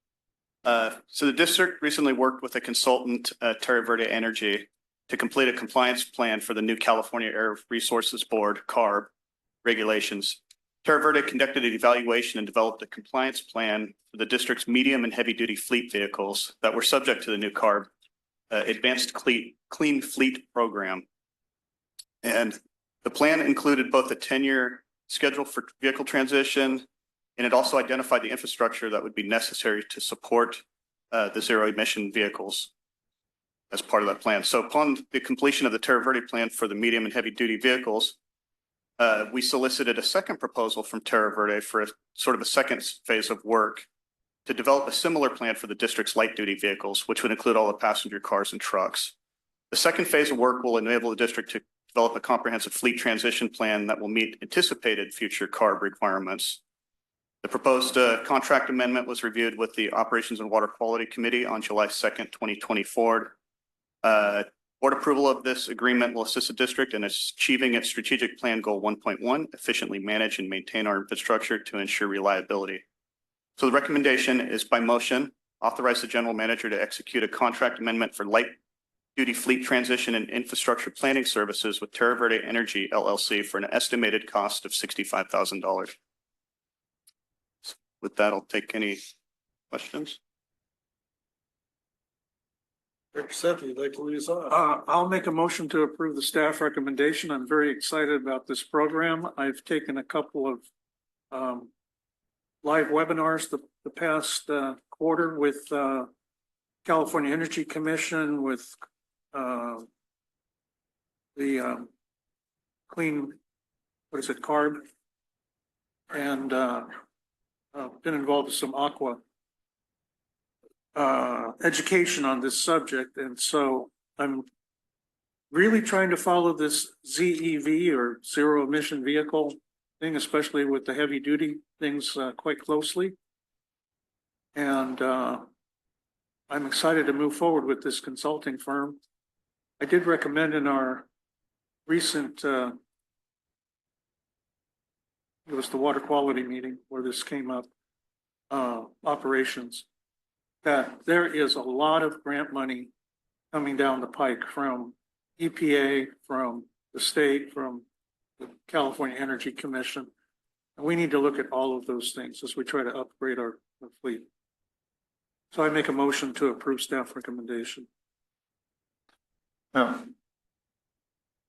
So the district recently worked with a consultant, Terra Verde Energy, to complete a compliance plan for the new California Air Resources Board, CARB, regulations. Terra Verde conducted an evaluation and developed a compliance plan for the district's medium and heavy-duty fleet vehicles that were subject to the new CARB Advanced Clean Fleet Program. And the plan included both a 10-year schedule for vehicle transition, and it also identified the infrastructure that would be necessary to support the zero emission vehicles as part of that plan. So upon the completion of the Terra Verde plan for the medium and heavy duty vehicles, we solicited a second proposal from Terra Verde for a sort of a second phase of work to develop a similar plan for the district's light duty vehicles, which would include all the passenger cars and trucks. The second phase of work will enable the district to develop a comprehensive fleet transition plan that will meet anticipated future CARB requirements. The proposed contract amendment was reviewed with the Operations and Water Quality Committee on July 2nd, 2024. Board approval of this agreement will assist the district in achieving its strategic plan goal 1.1, efficiently manage and maintain our infrastructure to ensure reliability. So the recommendation is by motion, authorize the general manager to execute a contract amendment for light duty fleet transition and infrastructure planning services with Terra Verde Energy LLC for an estimated cost of $65,000. With that, I'll take any questions. Director Sethy, you'd like to lead us off? I'll make a motion to approve the staff recommendation. I'm very excited about this program. I've taken a couple of live webinars the past quarter with California Energy Commission, with the clean, what is it, CARB, and been involved with some aqua education on this subject. And so I'm really trying to follow this ZEV or zero emission vehicle thing, especially with the heavy duty things quite closely. And I'm excited to move forward with this consulting firm. I did recommend in our recent it was the water quality meeting where this came up, operations, that there is a lot of grant money coming down the pike from EPA, from the state, from the California Energy Commission. And we need to look at all of those things as we try to upgrade our fleet. So I make a motion to approve staff recommendation. Now,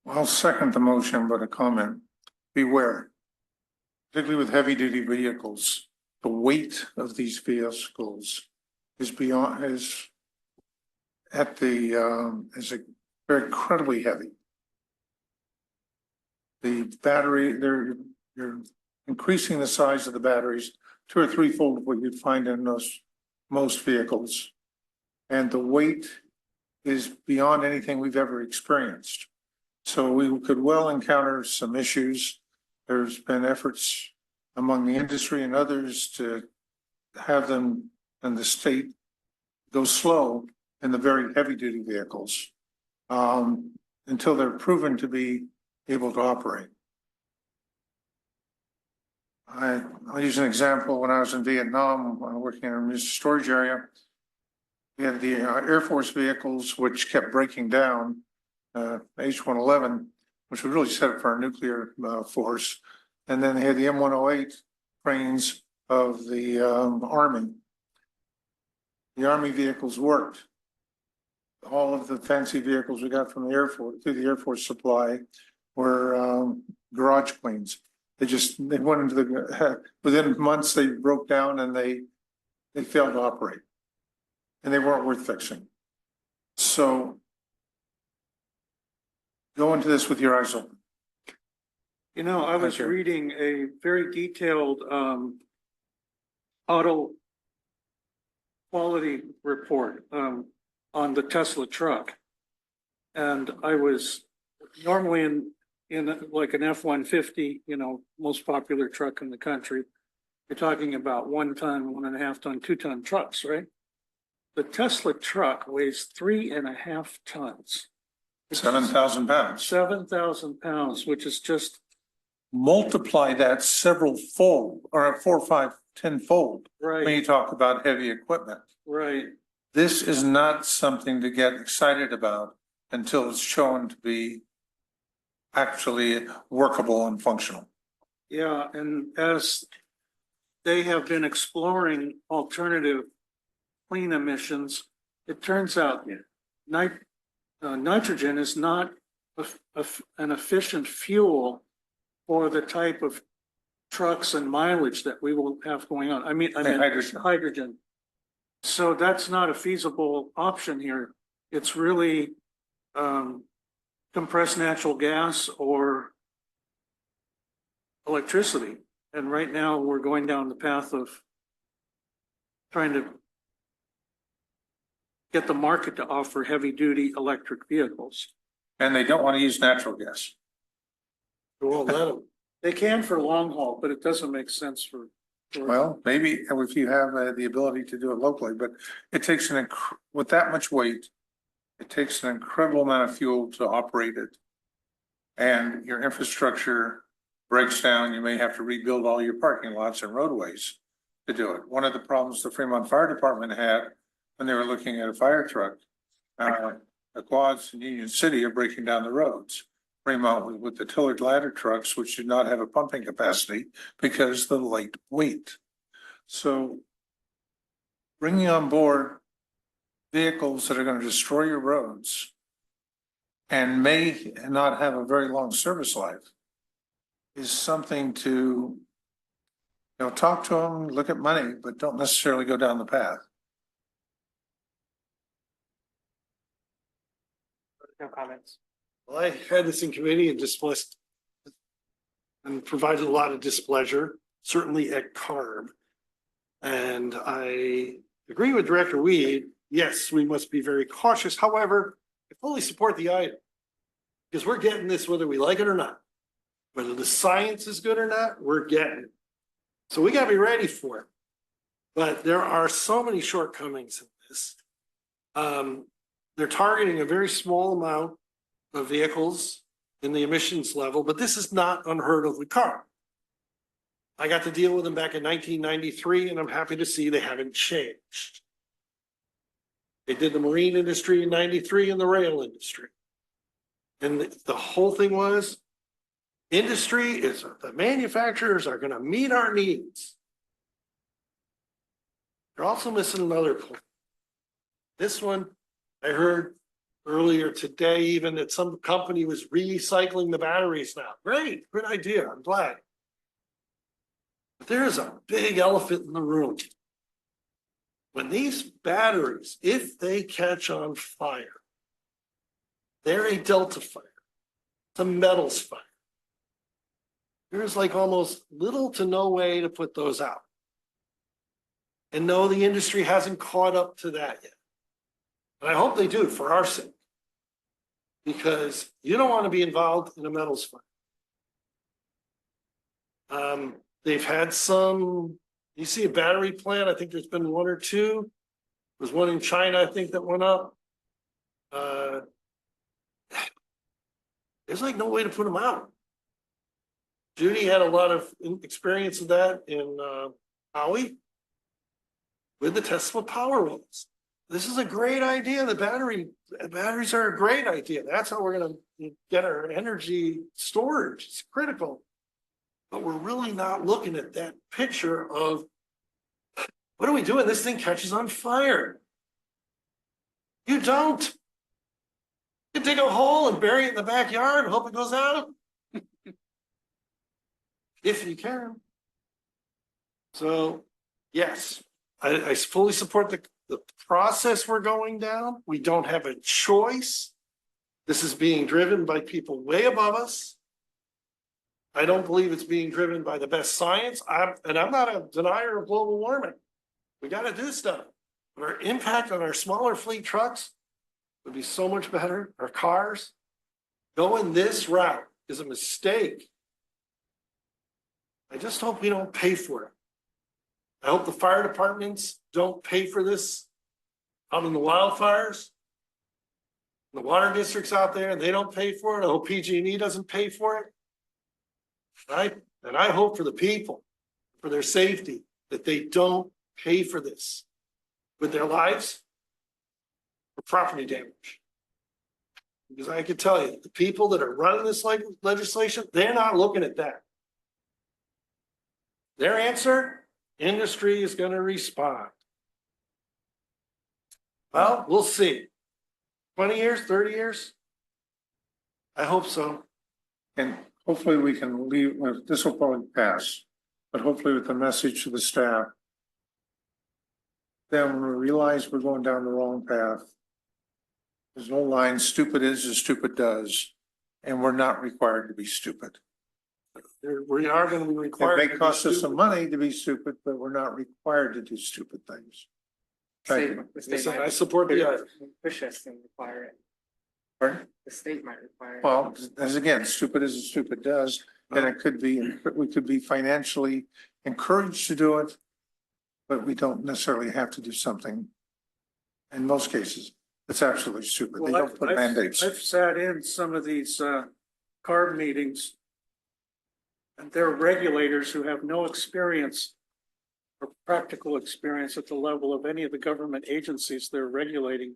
I'll second the motion, but a comment. Beware, particularly with heavy duty vehicles, the weight of these vehicles is very incredibly heavy. The battery, you're increasing the size of the batteries 2 or 3-fold what you'd find in most vehicles. And the weight is beyond anything we've ever experienced. So we could well encounter some issues. There's been efforts among the industry and others to have them and the state go slow in the very heavy duty vehicles until they're proven to be able to operate. I'll use an example. When I was in Vietnam, working in a storage area, we had the Air Force vehicles, which kept breaking down, H-111, which would really set up for our nuclear force. And then they had the M108 trains of the Army. The Army vehicles worked. All of the fancy vehicles we got from the Air Force, through the Air Force supply, were garage queens. They went into the, within months, they broke down and they failed to operate. And they weren't worth fixing. So go into this with your eyes open. You know, I was Okay. reading a very detailed auto quality report on the Tesla truck. And I was normally in like an F-150, you know, most popular truck in the country. You're talking about 1 ton, 1.5 ton, 2 ton trucks, right? The Tesla truck weighs 3.5 tons. 7,000 pounds. 7,000 pounds, which is just Multiply that several fold or 4, 5, 10 fold when right, you talk about heavy equipment. right. This is not something to get excited about until it's shown to be actually workable and functional. Yeah, and as they have been exploring alternative clean emissions, it turns out nitrogen is not an efficient fuel for the type of trucks and mileage that we will have going on. I mean Hydrogen. hydrogen. So that's not a feasible option here. It's really compressed natural gas or electricity. And right now we're going down the path of trying to get the market to offer heavy duty electric vehicles. And they don't want to use natural gas. We won't let them. They can for long haul, but it doesn't make sense for. Well, maybe if you have the ability to do it locally, but it takes with that much weight, it takes an incredible amount of fuel to operate it. And your infrastructure breaks down. You may have to rebuild all your parking lots and roadways to do it. One of the problems the Fremont Fire Department had when they were looking at a fire truck, the quads in Union City are breaking down the roads. Fremont with the tillered ladder trucks, which did not have a pumping capacity because of the light weight. So bringing on board vehicles that are going to destroy your roads and may not have a very long service life is something to, talk to them, look at money, but don't necessarily go down the path. No comments. Well, I had this in committee and displaced and provided a lot of displeasure, certainly at CARB. And I agree with Director Weed. Yes, we must be very cautious. However, I fully support the item because we're getting this whether we like it or not. Whether the science is good or not, we're getting it. So we got to be ready for it. But there are so many shortcomings in this. They're targeting a very small amount of vehicles in the emissions level, but this is not unheard of with CARB. I got to deal with them back in 1993, and I'm happy to see they haven't changed. They did the marine industry in 93 and the rail industry. And the whole thing was, industry is, the manufacturers are going to meet our needs. They're also missing another point. This one, I heard earlier today even that some company was recycling the batteries now. Great, good idea, I'm glad. But there is a big elephant in the room. When these batteries, if they catch on fire, they're a delta fire, it's a metals fire. There's like almost little to no way to put those out. And no, the industry hasn't caught up to that yet. And I hope they do for our sake. Because you don't want to be involved in a metals fire. They've had some, you see a battery plant, I think there's been 1 or 2. There's one in China, I think, that went up. There's like no way to put them out. Judy had a lot of experience with that in Maui with the Tesla Powerwalls. This is a great idea. The batteries are a great idea. That's how we're going to get our energy storage. It's critical. But we're really not looking at that picture of what do we do when this thing catches on fire? You don't. You dig a hole and bury it in the backyard and hope it goes out. if you can. So, yes, I fully support the process we're going down. We don't have a choice. This is being driven by people way above us. I don't believe it's being driven by the best science. I'm not a denier of global warming. We got to do stuff. But our impact on our smaller fleet trucks would be so much better. Our cars going this route is a mistake. I just hope we don't pay for it. I hope the fire departments don't pay for this out in the wildfires. The water districts out there, and they don't pay for it. I hope PG&E doesn't pay for it. Right? And I hope for the people, for their safety, that they don't pay for this with their lives or property damage. Because I can tell you, the people that are running this legislation, they're not looking at that. Their answer, industry is going to respond. Well, we'll see. 20 years, 30 years? I hope so. And hopefully we can leave, this will probably pass, but hopefully with the message to the staff. Then when we realize we're going down the wrong path, there's no line, stupid is as stupid does, and we're not required to be stupid. We are going to be required. It may cost us some money to be stupid, but we're not required to do stupid things. Thank you. Listen, I support the. Push us and require it. Pardon? The state might require it. Well, as again, stupid as stupid does, and it could be, we could be financially encouraged to do it, but we don't necessarily have to do something. In most cases, it's absolutely stupid. They don't put mandates. I've sat in some of these CARB meetings. And there are regulators who have no experience or practical experience at the level of any of the government agencies they're regulating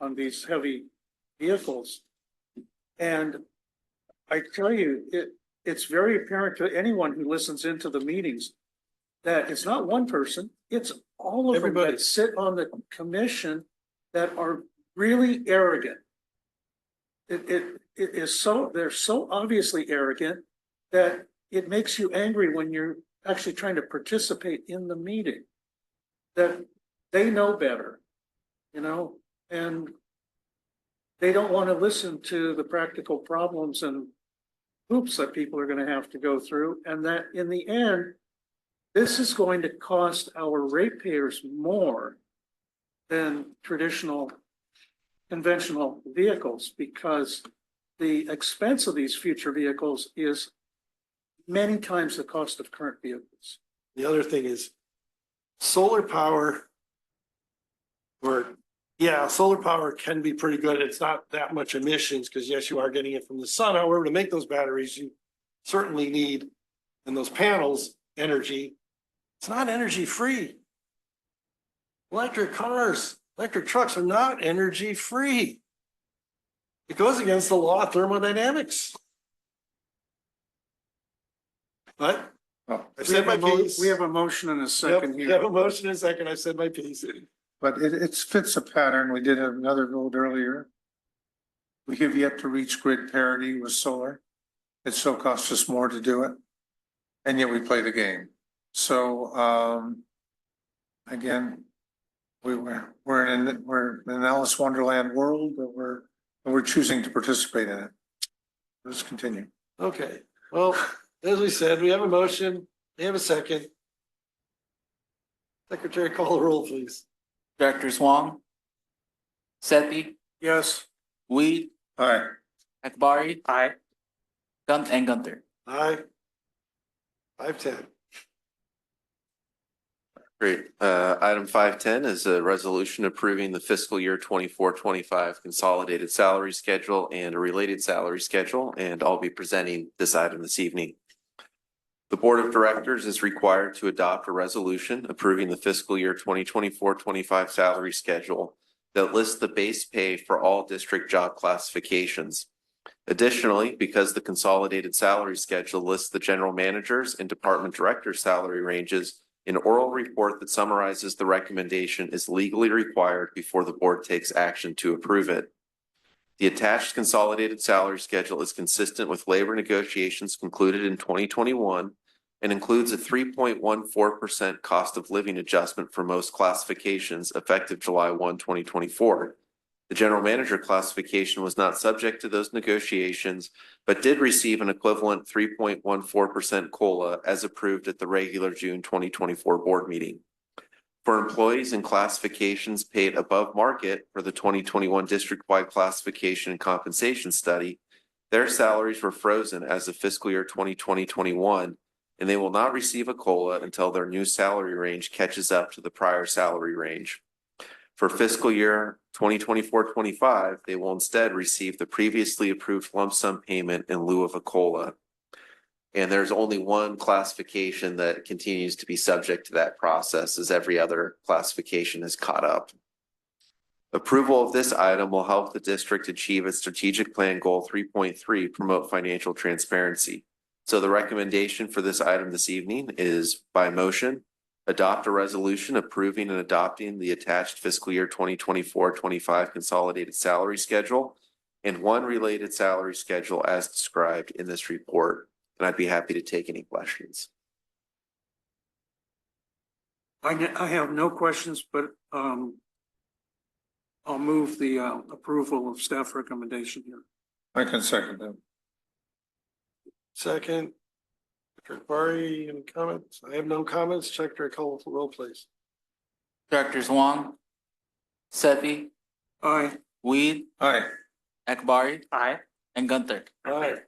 on these heavy vehicles. And I tell you, it's very apparent to anyone who listens into the meetings that it's not one person, it's all of Everybody. them that sit on the commission that are really arrogant. It is so, they're so obviously arrogant that it makes you angry when you're actually trying to participate in the meeting, that they know better, you know, and they don't want to listen to the practical problems and hoops that people are going to have to go through. And that in the end, this is going to cost our ratepayers more than traditional conventional vehicles, because the expense of these future vehicles is many times the cost of current vehicles. The other thing is solar power, solar power can be pretty good. It's not that much emissions because yes, you are getting it from the sun. However, to make those batteries, you certainly need, and those panels, energy. It's not energy free. Electric cars, electric trucks are not energy free. It goes against the law of thermodynamics. But I said my piece. We have a motion and a second We here. have a motion and a second. I said my piece. But it fits a pattern. We did another vote earlier. We have yet to reach grid parity with solar. It still costs us more to do it. And yet we play the game. So again, we're in an Alice Wonderland world, but we're choosing to participate in it. Let's continue. Okay, well, as we said, we have a motion, we have a second. Secretary, call the roll, please. Directors Wong, Sethy, Yes. Weed, All right. Akbari, Aye. and Gunther. Aye. 5-10. Great. Item 510 is a resolution approving the fiscal year 24-25 consolidated salary schedule and a related salary schedule, and I'll be presenting this item this evening. The Board of Directors is required to adopt a resolution approving the fiscal year 2024-25 salary schedule that lists the base pay for all district job classifications. Additionally, because the consolidated salary schedule lists the general managers and department directors' salary ranges, an oral report that summarizes the recommendation is legally required before the board takes action to approve it. The attached consolidated salary schedule is consistent with labor negotiations concluded in 2021 and includes a 3.14% cost of living adjustment for most classifications effective July 1, 2024. The general manager classification was not subject to those negotiations, but did receive an equivalent 3.14% COLA as approved at the regular June 2024 board meeting. For employees in classifications paid above market for the 2021 district-wide classification and compensation study, their salaries were frozen as of fiscal year 2020-21, and they will not receive a COLA until their new salary range catches up to the prior salary range. For fiscal year 2024-25, they will instead receive the previously approved lump sum payment in lieu of a COLA. And there's only one classification that continues to be subject to that process, as every other classification is caught up. Approval of this item will help the district achieve its strategic plan goal 3.3, promote financial transparency. So the recommendation for this item this evening is by motion, adopt a resolution approving and adopting the attached fiscal year 2024-25 consolidated salary schedule and one related salary schedule as described in this report. And I'd be happy to take any questions. I have no questions, but I'll move the approval of staff recommendation here. I can second that. Second. Dr. Akbari, any comments? I have no comments. Secretary, call the roll, please. Directors Wong, Sethy, Aye. Weed, Aye. Akbari, Aye. and Gunther. Aye.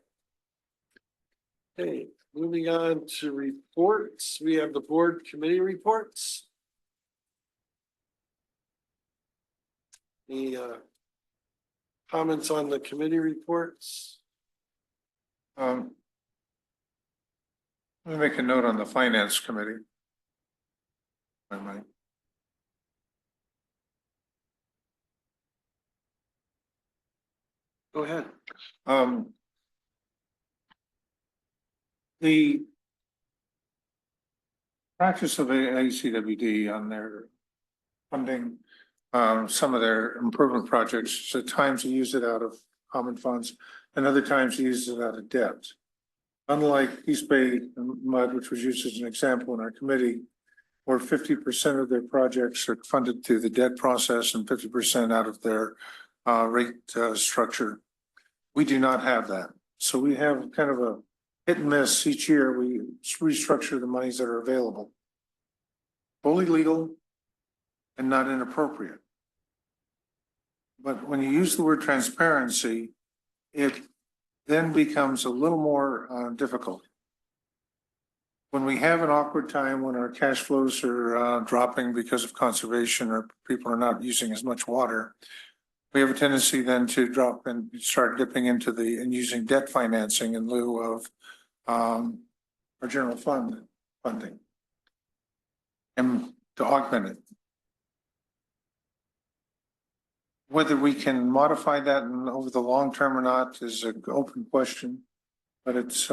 Okay, moving on to reports. We have the board committee reports. Any comments on the committee reports? Let me make a note on the finance committee. I might. Go ahead. The practice of ACWD on their funding, some of their improvement projects, so at times they use it out of common funds and other times they use it out of debt. Unlike East Bay Mud, which was used as an example in our committee, where 50% of their projects are funded through the debt process and 50% out of their rate structure. We do not have that. So we have kind of a hit and miss each year. We restructure the monies that are available. Fully legal and not inappropriate. But when you use the word transparency, it then becomes a little more difficult. When we have an awkward time when our cash flows are dropping because of conservation or people are not using as much water, we have a tendency then to drop and start dipping into and using debt financing in lieu of our general fund funding and to augment it. Whether we can modify that over the long term or not is an open question, but it's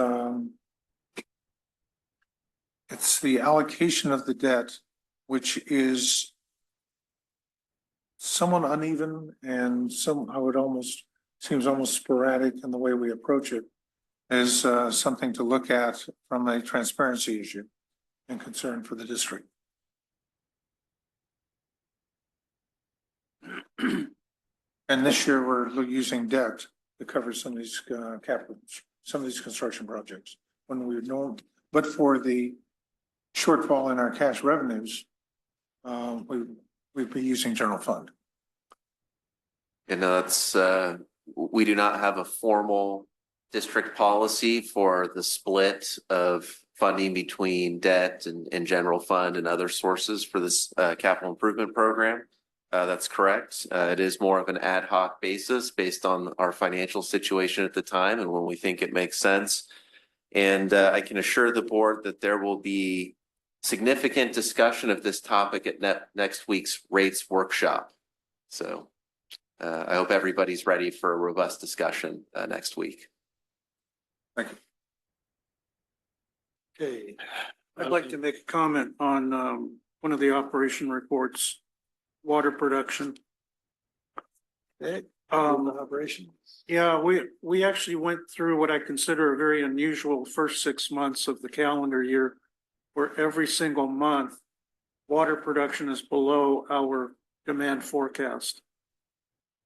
the allocation of the debt, which is somewhat uneven and seems almost sporadic in the way we approach it, is something to look at from a transparency issue and concern for the district. And this year we're using debt to cover some of these some of these construction projects. When we don't, but for the shortfall in our cash revenues, we'd be using general fund. And that's we do not have a formal district policy for the split of funding between debt and general fund and other sources for this capital improvement program. That's correct. It is more of an ad hoc basis based on our financial situation at the time and when we think it makes sense. And I can assure the board that there will be significant discussion of this topic at next week's rates workshop. So I hope everybody's ready for a robust discussion next week. Thank you. Okay. I'd like to make a comment on one of the operation reports, water production. Okay. Operation. Yeah, we actually went through what I consider a very unusual first 6 months of the calendar year, where every single month, water production is below our demand forecast.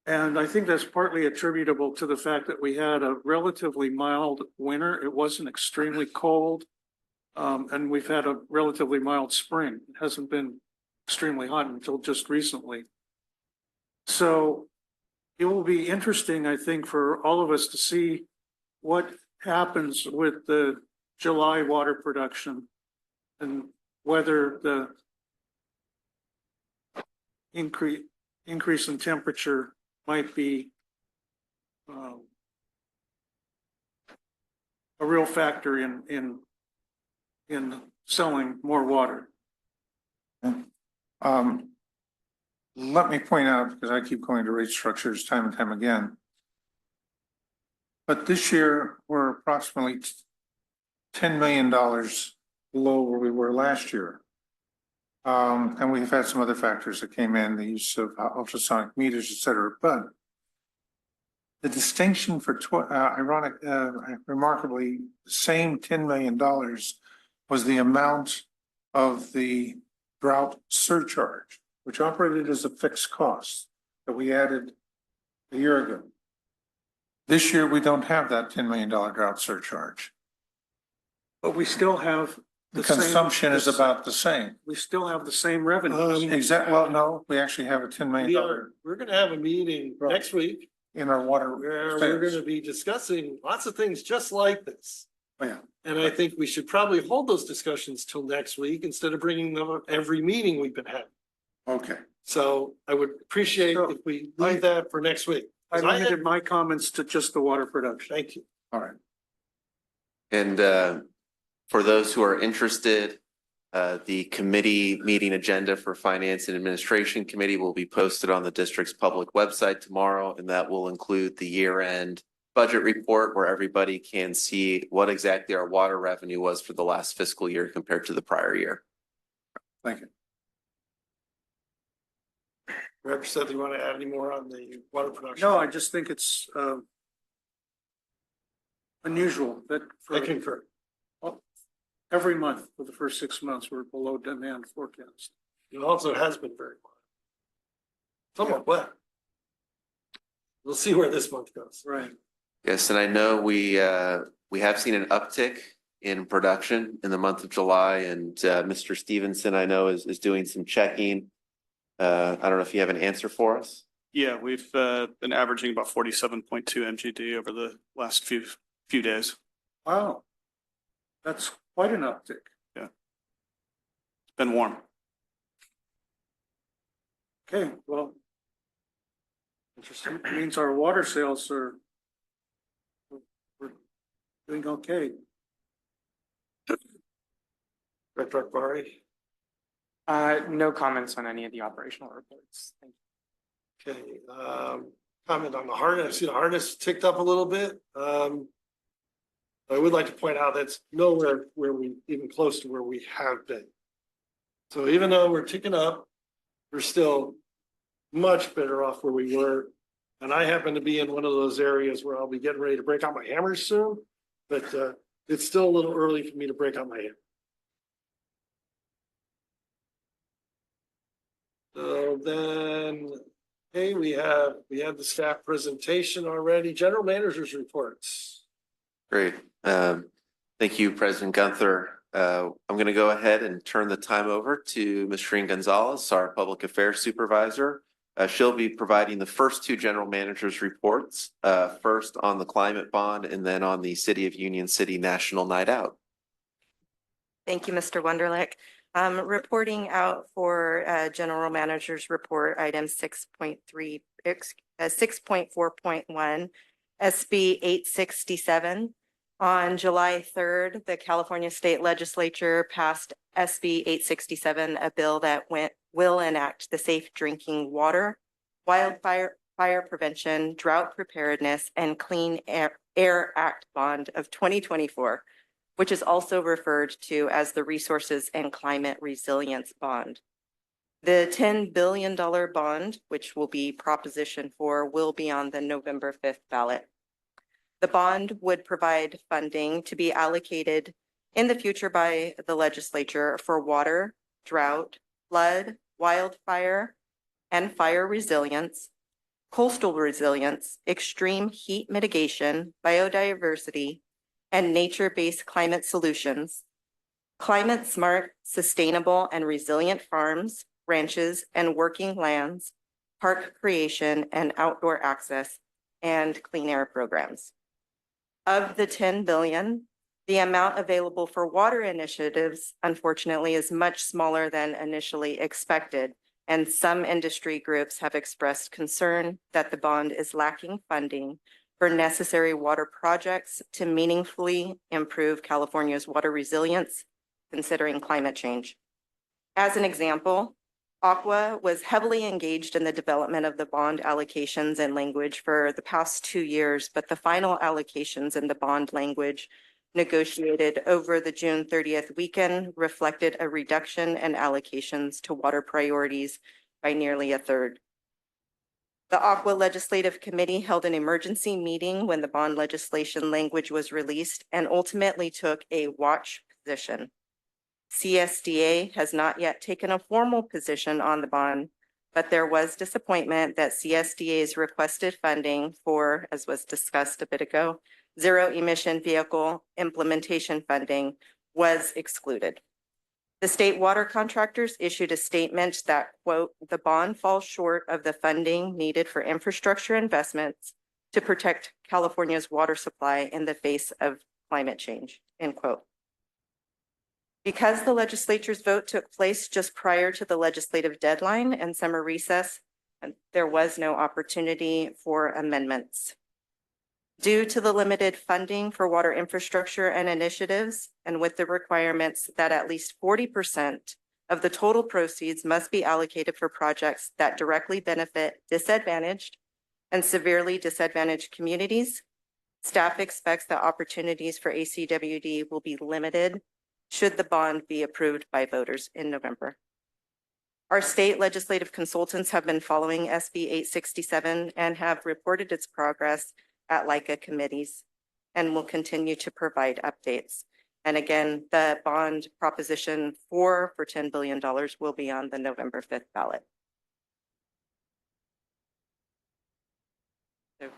And I think that's partly attributable to the fact that we had a relatively mild winter. It wasn't extremely cold. And we've had a relatively mild spring. It hasn't been extremely hot until just recently. So it will be interesting, I think, for all of us to see what happens with the July water production and whether the increase in temperature might be a real factor in selling more water. Let me point out, because I keep going to rate structures time and time again. But this year, we're approximately $10 million below where we were last year. And we've had some other factors that came in, the use of ultrasonic meters, et cetera. But the distinction for remarkably, the same $10 million was the amount of the drought surcharge, which operated as a fixed cost that we added a year ago. This year, we don't have that $10 million drought surcharge. But we still have the consumption is about the same. We still have the same revenue. Exactly. Well, no, we actually have a $10 million. We're gonna have a meeting next week In our water. where we're gonna be discussing lots of things just like this. Oh, yeah. And I think we should probably hold those discussions till next week instead of bringing them up every meeting we've been having. Okay. So I would appreciate if we leave that for next week. I limited my comments to just the water production. Thank you. All right. And for those who are interested, the committee meeting agenda for Finance and Administration Committee will be posted on the district's public website tomorrow, and that will include the year-end budget report where everybody can see what exactly our water revenue was for the last fiscal year compared to the prior year. Thank you. Representative, you want to add any more on the water production? No, I just think it's unusual that I concur. every month for the first 6 months, we're below demand forecast. It also has been very wet. Somewhat wet. We'll see where this month goes. Right. Yes, and I know we have seen an uptick in production in the month of July, and Mr. Stevenson, I know, is doing some checking. I don't know if you have an answer for us. Yeah, we've been averaging about 47.2 MGD over the last few days. Wow. That's quite an uptick. Yeah. It's been warm. Okay, well. Interesting. It means our water sales we're doing okay. Director Akbari? No comments on any of the operational reports. Thank you. Okay, comment on the harness. I see the harness ticked up a little bit. I would like to point out that's nowhere where we even close to where we have been. So even though we're ticking up, we're still much better off where we were. And I happen to be in one of those areas where I'll be getting ready to break out my hammers soon, but it's still a little early for me to break out my hammer. So then, hey, we had the staff presentation already. General managers reports. Great. Thank you, President Gunther. I'm going to go ahead and turn the time over to Ms. Shereen Gonzalez, our Public Affairs Supervisor. She'll be providing the first two general managers reports, first on the climate bond and then on the City of Union City National Night Out. Thank you, Mr. Wunderlich. Reporting out for General Manager's Report, item 6.4.1, SB 867. On July 3rd, the California State Legislature passed SB 867, a bill that will enact the Safe Drinking Water, Wildfire Prevention, Drought Preparedness, and Clean Air Act Bond of 2024, which is also referred to as the Resources and Climate Resilience Bond. The $10 billion bond, which will be Proposition 4, will be on the November 5th ballot. The bond would provide funding to be allocated in the future by the legislature for water, drought, flood, wildfire, and fire resilience, coastal resilience, extreme heat mitigation, biodiversity, and nature-based climate solutions, climate smart, sustainable, and resilient farms, ranches, and working lands, park creation and outdoor access, and clean air programs. Of the 10 billion, the amount available for water initiatives, unfortunately, is much smaller than initially expected, and some industry groups have expressed concern that the bond is lacking funding for necessary water projects to meaningfully improve California's water resilience, considering climate change. As an example, Aqua was heavily engaged in the development of the bond allocations and language for the past 2 years, but the final allocations in the bond language negotiated over the June 30th weekend reflected a reduction in allocations to water priorities by nearly a third. The Aqua Legislative Committee held an emergency meeting when the bond legislation language was released and ultimately took a watch position. CSDA has not yet taken a formal position on the bond, but there was disappointment that CSDA's requested funding for, as was discussed a bit ago, zero emission vehicle implementation funding was excluded. The state water contractors issued a statement that, quote, the bond falls short of the funding needed for infrastructure investments to protect California's water supply in the face of climate change, end quote. Because the legislature's vote took place just prior to the legislative deadline and summer recess, there was no opportunity for amendments. Due to the limited funding for water infrastructure and initiatives, and with the requirements that at least 40% of the total proceeds must be allocated for projects that directly benefit disadvantaged and severely disadvantaged communities, staff expects that opportunities for ACWD will be limited should the bond be approved by voters in November. Our state legislative consultants have been following SB 867 and have reported its progress at LICA committees and will continue to provide updates. And again, the bond proposition for $10 billion will be on the November 5th ballot. So,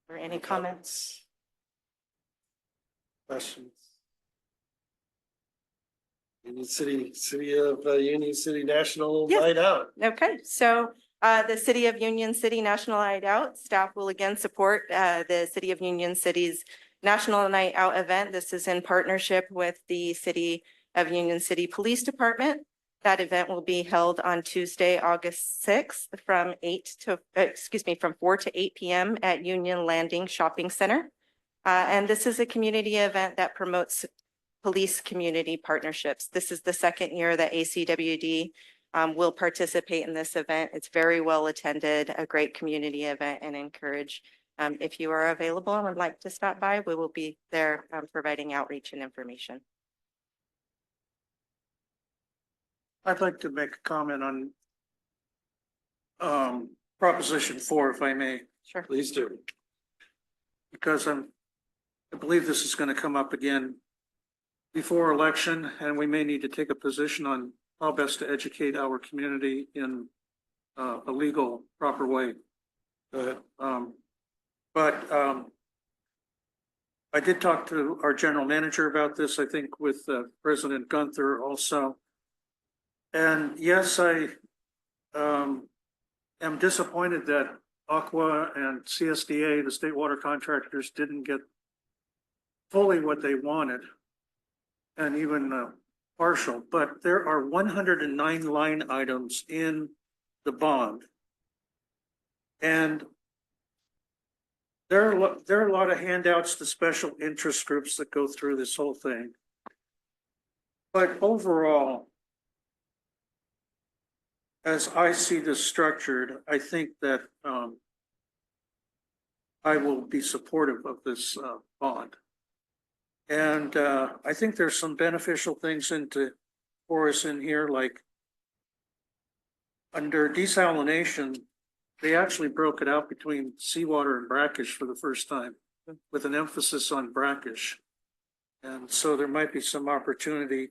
are any comments? Questions? City of Union City National Yes. Night Out. Okay, so the City of Union City National Night Out staff will again support the City of Union City's National Night Out event. This is in partnership with the City of Union City Police Department. That event will be held on Tuesday, August 6th from 4 to 8 p.m. at Union Landing Shopping Center. And this is a community event that promotes police community partnerships. This is the second year that ACWD will participate in this event. It's very well attended, a great community event, and encourage if you are available and would like to stop by, we will be there providing outreach and information. I'd like to make a comment on Proposition 4, if I may, Sure. Please do. because I believe this is going to come up again before election, and we may need to take a position on how best to educate our community in a legal, proper way. I did talk to our general manager about this, I think with President Gunther also. And yes, I am disappointed that Aqua and CSDA, the state water contractors, didn't get fully what they wanted, and even partial, but there are 109 line items in the bond. And there are a lot of handouts to special interest groups that go through this whole thing. But overall, as I see this structured, I think that I will be supportive of this bond. And I think there's some beneficial things for us in here, like under desalination, they actually broke it out between seawater and brackish for the first time with an emphasis on brackish. And so there might be some opportunity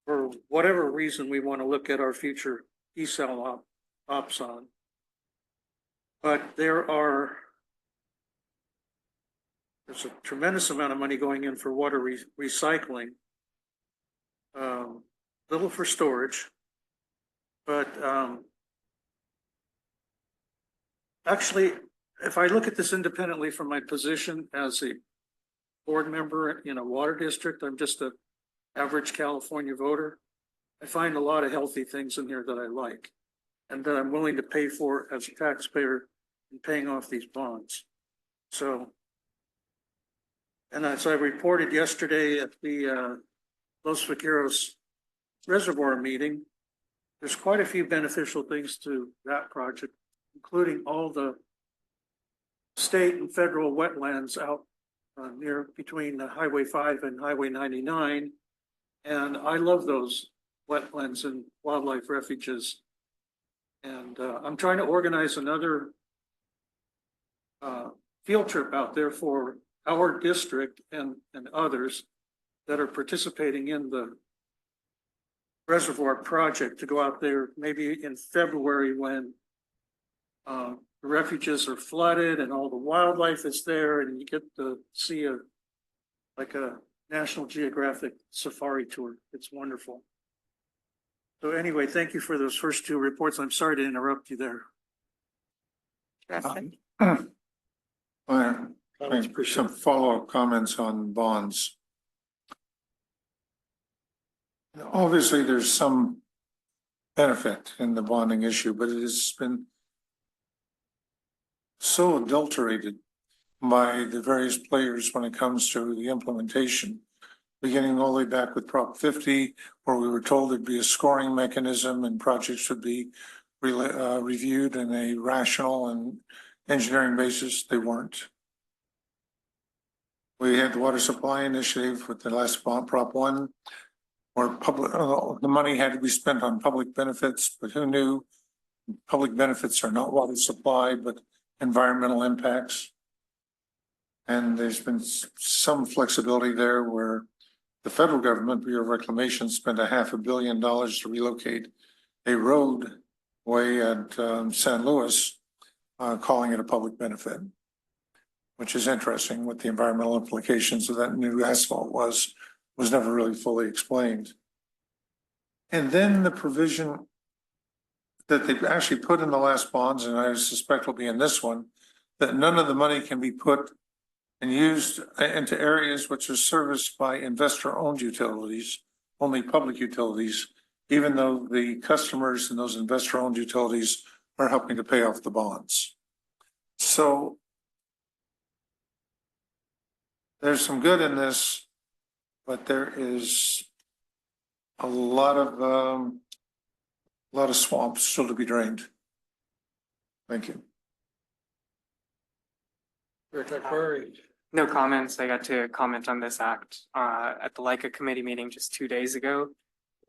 for whatever reason we want to look at our future desal ops on. But there's a tremendous amount of money going in for water recycling. Little for storage, but actually, if I look at this independently from my position as a board member in a water district, I'm just an average California voter. I find a lot of healthy things in here that I like and that I'm willing to pay for as a taxpayer in paying off these bonds. So, and as I reported yesterday at the Los Vaqueros Reservoir meeting, there's quite a few beneficial things to that project, including all the state and federal wetlands out near between Highway 5 and Highway 99. And I love those wetlands and wildlife refuges. And I'm trying to organize another field trip out there for our district and others that are participating in the reservoir project to go out there maybe in February when the refuges are flooded and all the wildlife is there, and you get to see a National Geographic safari tour. It's wonderful. So anyway, thank you for those first two reports. I'm sorry to interrupt you there. Some follow-up comments on bonds. Obviously, there's some benefit in the bonding issue, but it has been so adulterated by the various players when it comes to the implementation, beginning all the way back with Prop 50, where we were told there'd be a scoring mechanism and projects would be reviewed in a rational and engineering basis. They weren't. We had the water supply initiative with the last Prop 1, where the money had to be spent on public benefits, but who knew public benefits are not water supply, but environmental impacts. And there's been some flexibility there where the federal government, Bureau of Reclamation, spent $500 million to relocate a roadway at San Luis, calling it a public benefit, which is interesting. What the environmental implications of that new asphalt was never really fully explained. And then the provision that they've actually put in the last bonds, and I suspect will be in this one, that none of the money can be put and used into areas which are serviced by investor-owned utilities, only public utilities, even though the customers in those investor-owned utilities are helping to pay off the bonds. So there's some good in this, but there is a lot of swamps still to be drained. Thank you. Akbari. No comments. I got to comment on this act at the LICA committee meeting just 2 days ago.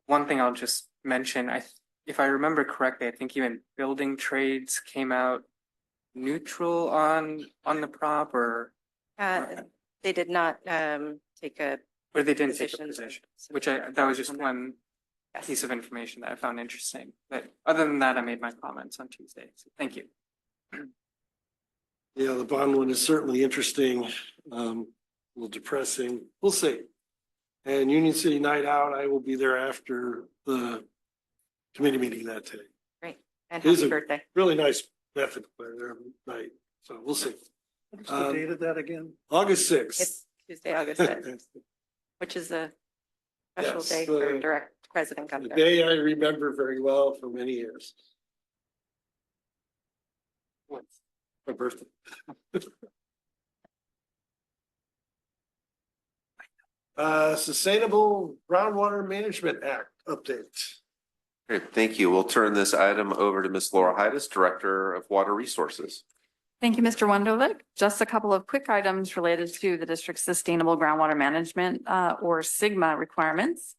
One thing I'll just mention, if I remember correctly, I think even building trades came out neutral on the prop, or they did not take a or they didn't take a position. position, which that was just one piece of information that I found interesting. But other than that, I made my comments on Tuesday. So thank you. Yeah, the bond one is certainly interesting, a little depressing. We'll see. And Union City Night Out, I will be there after the committee meeting that day. Great. And It is happy a birthday. Really nice method there every night. So we'll see. What's the date of that again? August 6th. It's Tuesday, August 6th, which is a special Yes, day for Direct President The Gunther. day I remember very well for many years. My birthday. Sustainable Groundwater Management Act update. Great, thank you. We'll turn this item over to Ms. Laura Hydas, Director of Water Resources. Thank you, Mr. Wunderlich. Just a couple of quick items related to the district's sustainable groundwater management or SIGMA requirements.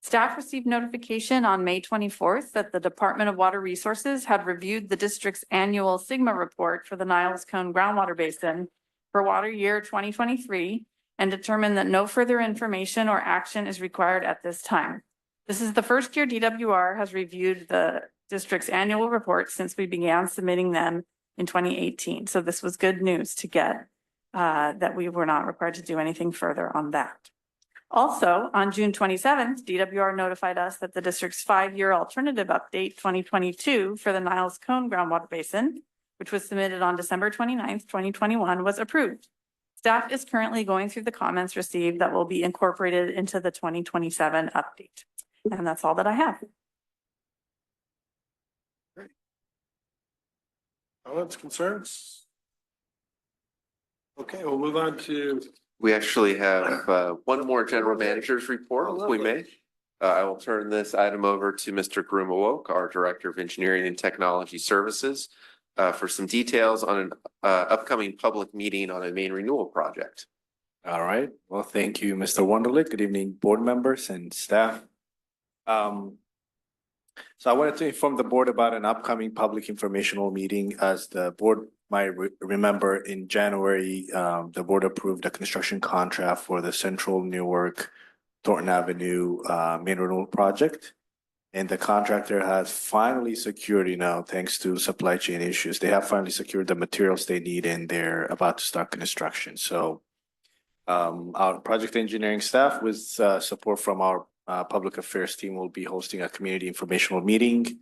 Staff received notification on May 24th that the Department of Water Resources had reviewed the district's annual SIGMA report for the Niles Cone groundwater basin for water year 2023 and determined that no further information or action is required at this time. This is the first year DWR has reviewed the district's annual report since we began submitting them in 2018. So this was good news to get that we were not required to do anything further on that. Also, on June 27th, DWR notified us that the district's 5-year alternative update 2022 for the Niles Cone groundwater basin, which was submitted on December 29th, 2021, was approved. Staff is currently going through the comments received that will be incorporated into the 2027 update. And that's all that I have. Comments, concerns? Okay, we'll move on to, We actually have one more general manager's report, if we may. I will turn this item over to Mr. Grumawok, our Director of Engineering and Technology Services, for some details on an upcoming public meeting on a main renewal project. All right. Well, thank you, Mr. Wunderlich. Good evening, board members and staff. So I wanted to inform the board about an upcoming public informational meeting. As the board might remember, in January, the board approved a construction contract for the Central Newark Thornton Avenue main renewal project. And the contractor has finally secured, thanks to supply chain issues, they have finally secured the materials they need and they're about to start construction. So our project engineering staff with support from our public affairs team will be hosting a community informational meeting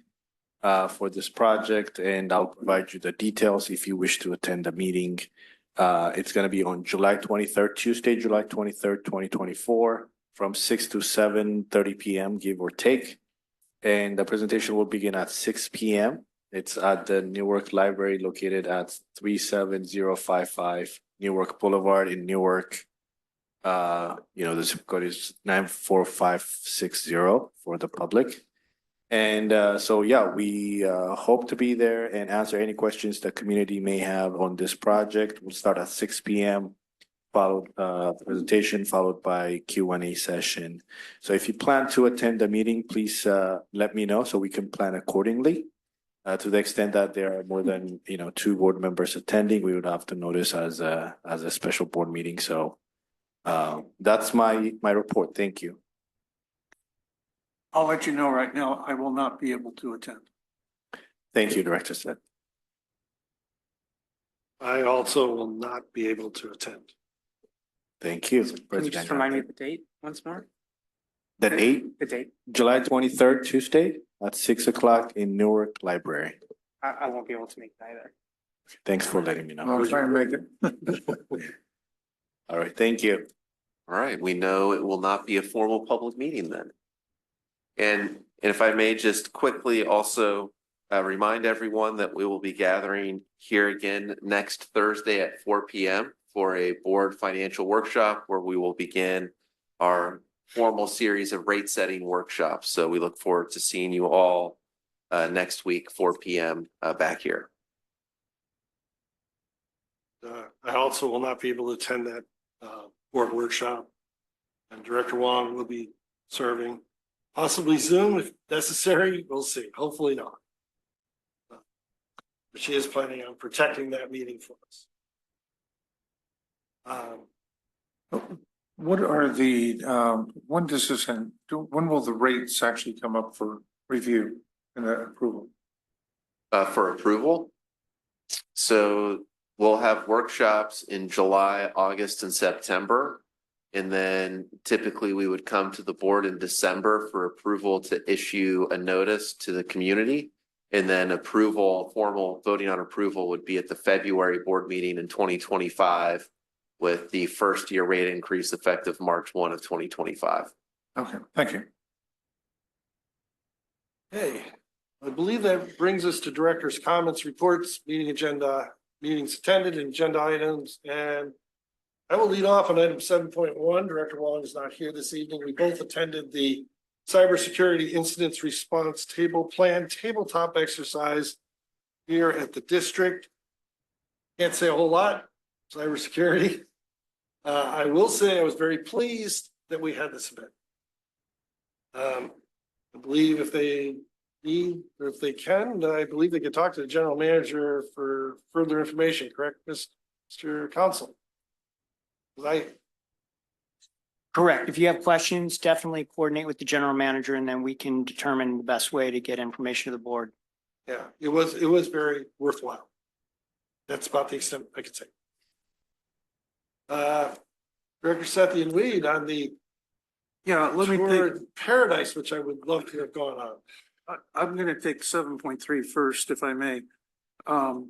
for this project, and I'll provide you the details if you wish to attend the meeting. It's going to be on July 23rd, Tuesday, July 23rd, 2024, from 6 to 7:30 p.m., give or take. And the presentation will begin at 6 p.m. It's at the Newark Library located at 37055 Newark Boulevard in Newark. The zip code is 94560 for the public. And we hope to be there and answer any questions the community may have on this project. We'll start at 6 p.m. followed presentation followed by Q&A session. So if you plan to attend the meeting, please let me know so we can plan accordingly. To the extent that there are more than 2 board members attending, we would have to notice as a special board meeting. So that's my report. Thank you. I'll let you know right now, I will not be able to attend. Thank you, Director Sethy. I also will not be able to attend. Thank you. Can you just remind me the date once more? The date? The date. July 23rd, Tuesday at 6 o'clock in Newark Library. I won't be able to make it either. Thanks for letting me know. I'll try and make it. All right, thank you. All right, we know it will not be a formal public meeting then. And if I may just quickly also remind everyone that we will be gathering here again next Thursday at 4 p.m. for a board financial workshop where we will begin our formal series of rate setting workshops. So we look forward to seeing you all next week, 4 p.m. Back here. I also will not be able to attend that board workshop. And Director Wong will be serving, possibly Zoom if necessary. We'll see. Hopefully not. But she is planning on protecting that meeting for us. What are the, when does this end? When will the rates actually come up for review and approval? For approval. So we'll have workshops in July, August, and September. And then typically we would come to the board in December for approval to issue a notice to the community. And then approval, formal voting on approval would be at the February board meeting in 2025 with the first year rate increase effective March 1 of 2025. Okay, thank you. Hey, I believe that brings us to director's comments, reports, meeting agenda, meetings attended, and agenda items. And I will lead off on item 7.1. Director Wong is not here this evening. We both attended the Cybersecurity Incidents Response Table Plan tabletop exercise here at the district. Can't say a whole lot, cybersecurity. I will say I was very pleased that we had this event. I believe if they need, or if they can, I believe they could talk to the general manager for further information, correct, Mr. Council? Correct. If you have questions, definitely coordinate with the general manager and then we can determine the best way to get information to the board. Yeah, it was very worthwhile. That's about the extent I could say. Director Sethy and Weed on the let me tour take, in Paradise, which I would love to have gone on. I'm gonna take 7.3 first, if I may.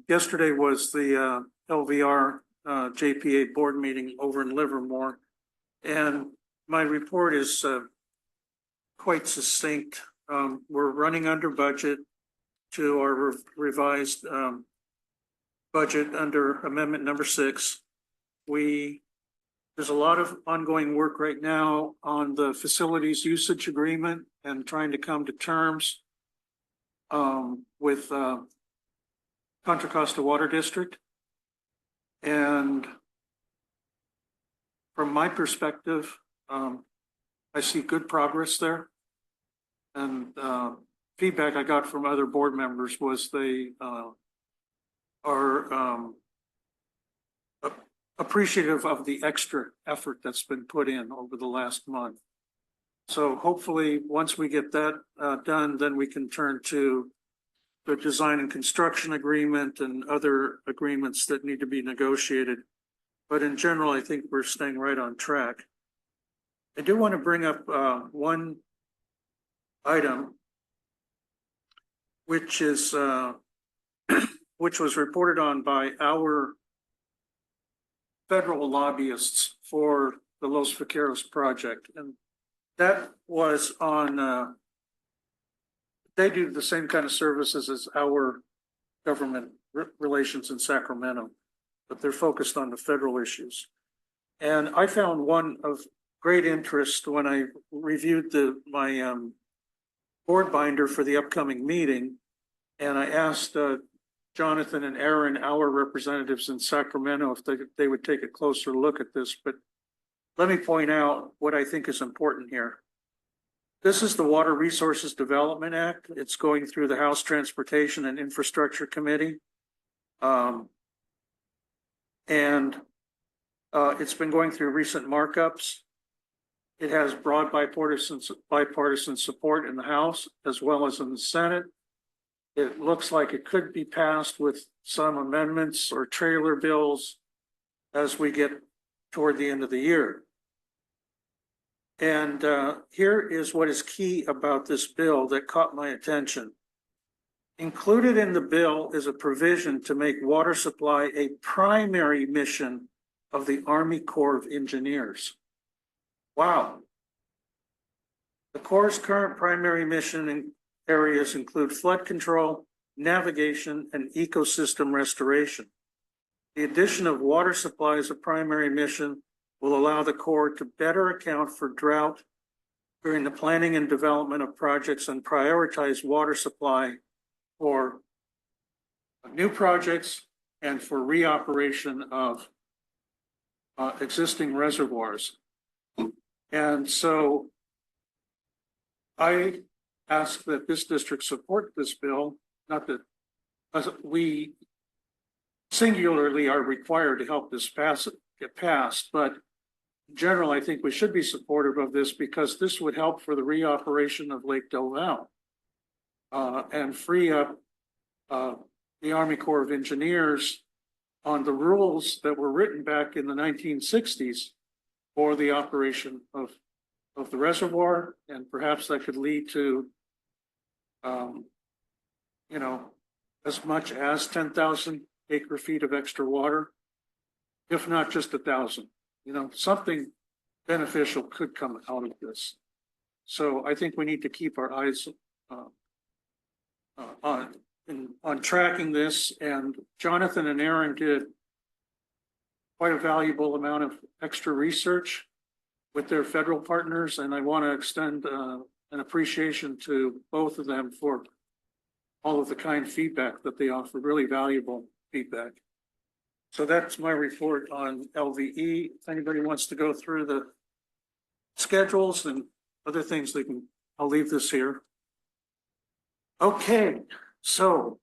Yesterday was the LVR JPA board meeting over in Livermore. And my report is quite succinct. We're running under budget to our revised budget under amendment number 6. There's a lot of ongoing work right now on the facilities usage agreement and trying to come to terms with Contra Costa Water District. And from my perspective, I see good progress there. And feedback I got from other board members was they are appreciative of the extra effort that's been put in over the last month. So hopefully, once we get that done, then we can turn to the design and construction agreement and other agreements that need to be negotiated. But in general, I think we're staying right on track. I do want to bring up one item, which is which was reported on by our federal lobbyists for the Los Vaqueros project. And that was on, they do the same kind of services as our government relations in Sacramento, but they're focused on the federal issues. And I found one of great interest when I reviewed my board binder for the upcoming meeting. And I asked Jonathan and Aaron, our representatives in Sacramento, if they would take a closer look at this. But let me point out what I think is important here. This is the Water Resources Development Act. It's going through the House Transportation and Infrastructure Committee. It's been going through recent markups. It has broad bipartisan support in the House as well as in the Senate. It looks like it could be passed with some amendments or trailer bills as we get toward the end of the year. And here is what is key about this bill that caught my attention. Included in the bill is a provision to make water supply a primary mission of the Army Corps of Engineers. Wow. The Corps' current primary mission in areas include flood control, navigation, and ecosystem restoration. The addition of water supply as a primary mission will allow the Corps to better account for drought during the planning and development of projects and prioritize water supply for new projects and for reoperation of existing reservoirs. And so I ask that this district support this bill, not that we singularly are required to help this get passed, but in general, I think we should be supportive of this because this would help for the reoperation of Lake Del Valle and free up the Army Corps of Engineers on the rules that were written back in the 1960s for the operation of the reservoir, and perhaps that could lead to as much as 10,000 acre feet of extra water, if not just 1,000. Something beneficial could come out of this. So I think we need to keep our eyes on tracking this. And Jonathan and Aaron did quite a valuable amount of extra research with their federal partners, and I want to extend an appreciation to both of them for all of the kind feedback that they offered, really valuable feedback. So that's my report on LVE. If anybody wants to go through the schedules and other things, they can, I'll leave this here. Okay, so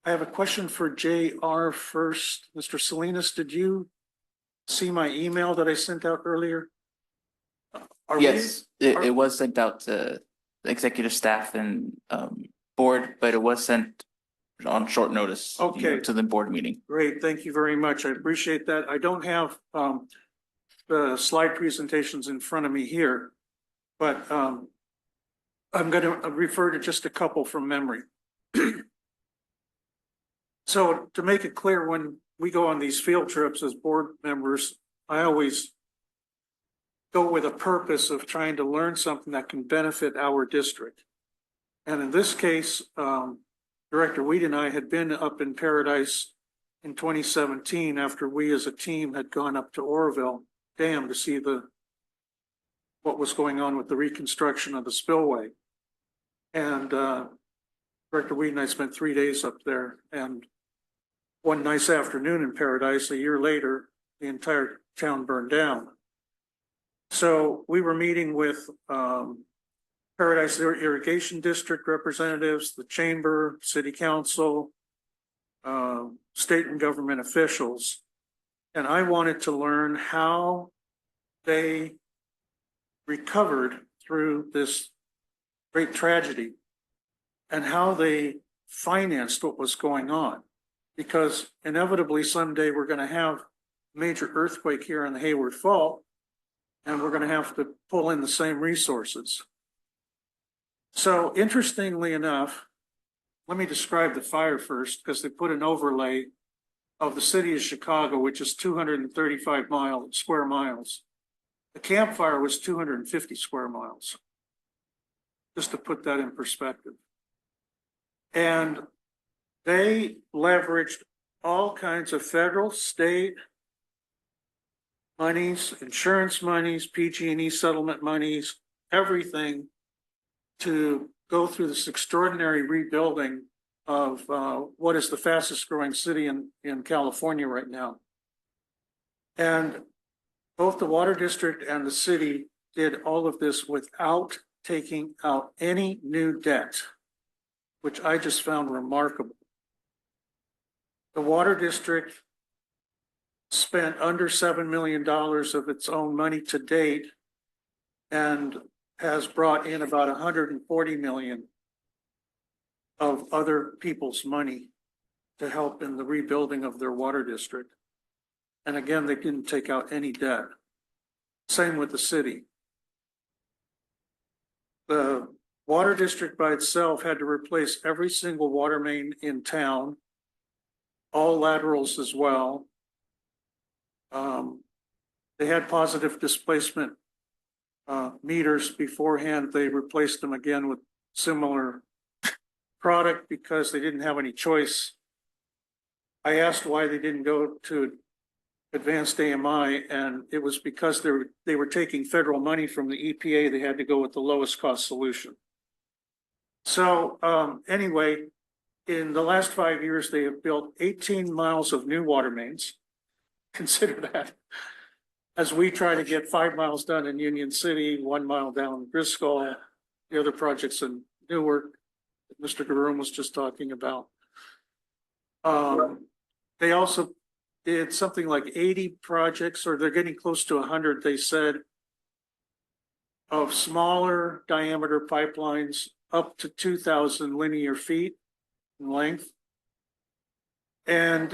I have a question for JR first. Mr. Salinas, did you see my email that I sent out earlier? Yes, it was sent out to the executive staff and board, but it was sent on short notice. Okay. To the board meeting. Great, thank you very much. I appreciate that. I don't have the slide presentations in front of me here, but I'm going to refer to just a couple from memory. So to make it clear, when we go on these field trips as board members, I always go with a purpose of trying to learn something that can benefit our district. And in this case, Director Weed and I had been up in Paradise in 2017 after we as a team had gone up to Oroville Dam to see what was going on with the reconstruction of the spillway. And Director Weed and I spent 3 days up there, and one nice afternoon in Paradise, a year later, the entire town burned down. So we were meeting with Paradise Irrigation District representatives, the chamber, city council, state and government officials. And I wanted to learn how they recovered through this great tragedy and how they financed what was going on. Because inevitably someday we're going to have a major earthquake here in the Hayward Fault, and we're going to have to pull in the same resources. So interestingly enough, let me describe the fire first, because they put an overlay of the city of Chicago, which is 235 square miles. The Camp Fire was 250 square miles, just to put that in perspective. And they leveraged all kinds of federal, state monies, insurance monies, PG&E settlement monies, everything to go through this extraordinary rebuilding of what is the fastest growing city in California right now. And both the water district and the city did all of this without taking out any new debt, which I just found remarkable. The water district spent under $7 million of its own money to date and has brought in about 140 million of other people's money to help in the rebuilding of their water district. And again, they didn't take out any debt. Same with the city. The water district by itself had to replace every single water main in town, all laterals as well. They had positive displacement meters beforehand. They replaced them again with similar product because they didn't have any choice. I asked why they didn't go to advanced AMI, and it was because they were taking federal money from the EPA. They had to go with the lowest cost solution. So anyway, in the last 5 years, they have built 18 miles of new water mains. Consider that. As we try to get 5 miles done in Union City, 1 mile down Bristol, the other projects in Newark that Mr. Garoon was just talking about. They also did something like 80 projects, or they're getting close to 100, they said, of smaller diameter pipelines up to 2,000 linear feet in length. And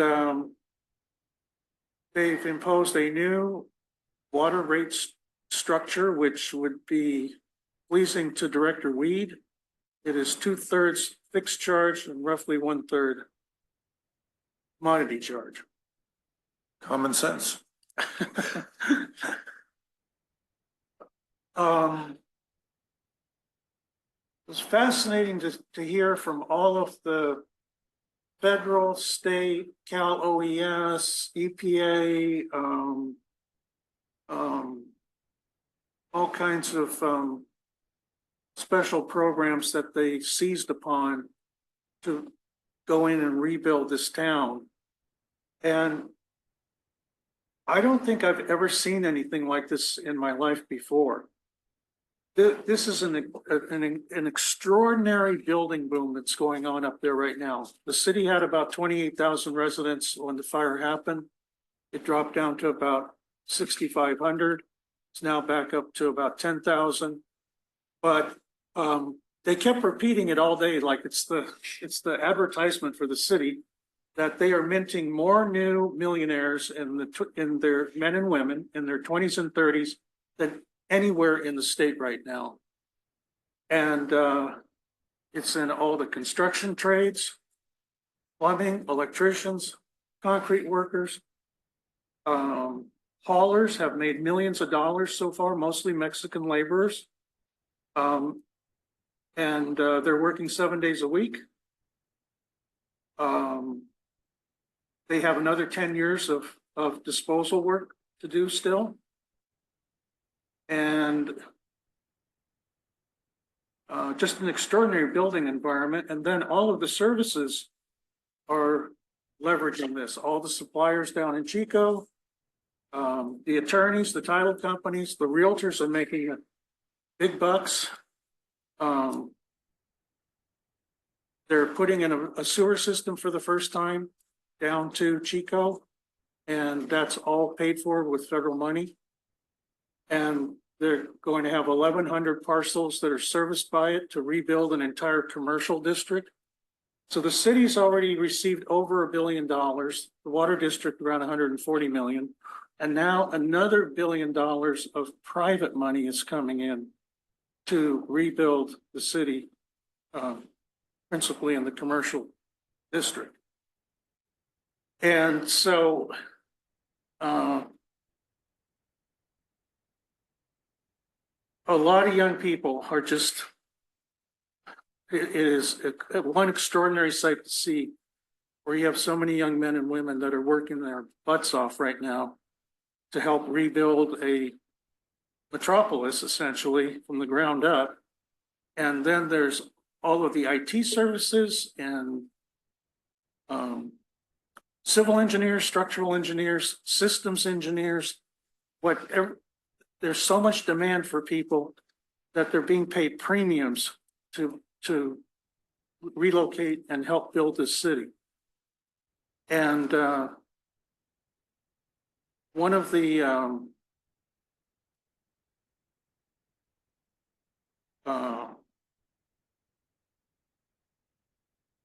they've imposed a new water rate structure, which would be pleasing to Director Weed. It is 2/3 fixed charge and roughly 1/3 commodity charge. Common sense. It was fascinating to hear from all of the federal, state, Cal OES, EPA, all kinds of special programs that they seized upon to go in and rebuild this town. And I don't think I've ever seen anything like this in my life before. This is an extraordinary building boom that's going on up there right now. The city had about 28,000 residents when the fire happened. It dropped down to about 6,500. It's now back up to about 10,000. But they kept repeating it all day, like it's the advertisement for the city, that they are minting more new millionaires in their men and women in their 20s and 30s than anywhere in the state right now. And it's in all the construction trades, plumbing, electricians, concrete workers. Haulers have made millions of dollars so far, mostly Mexican laborers. And they're working 7 days a week. They have another 10 years of disposal work to do still. And just an extraordinary building environment. And then all of the services are leveraging this. All the suppliers down in Chico, the attorneys, the title companies, the realtors are making big bucks. They're putting in a sewer system for the first time down to Chico, and that's all paid for with federal money. And they're going to have 1,100 parcels that are serviced by it to rebuild an entire commercial district. So the city's already received over $1 billion, the water district around 140 million. And now another $1 billion of private money is coming in to rebuild the city, principally in the commercial district. And so a lot of young people are just, it is one extraordinary sight to see, where you have so many young men and women that are working their butts off right now to help rebuild a metropolis, essentially, from the ground up. And then there's all of the IT services and civil engineers, structural engineers, systems engineers, whatever. There's so much demand for people that they're being paid premiums to relocate and help build this city. And one of the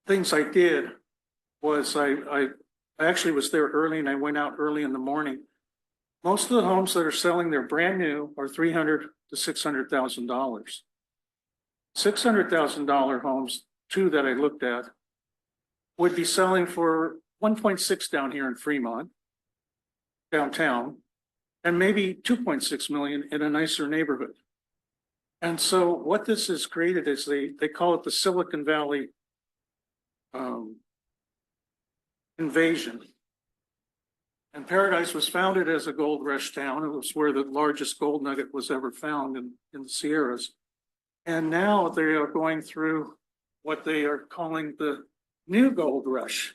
things I did was I actually was there early, and I went out early in the morning. Most of the homes that are selling, they're brand new, are $300,000 to $600,000. $600,000 homes, two that I looked at, would be selling for 1.6 down here in Fremont, downtown, and maybe 2.6 million in a nicer neighborhood. And so what this has created is they call it the Silicon Valley invasion. And Paradise was founded as a gold rush town. It was where the largest gold nugget was ever found in the Sierras. And now they are going through what they are calling the new gold rush.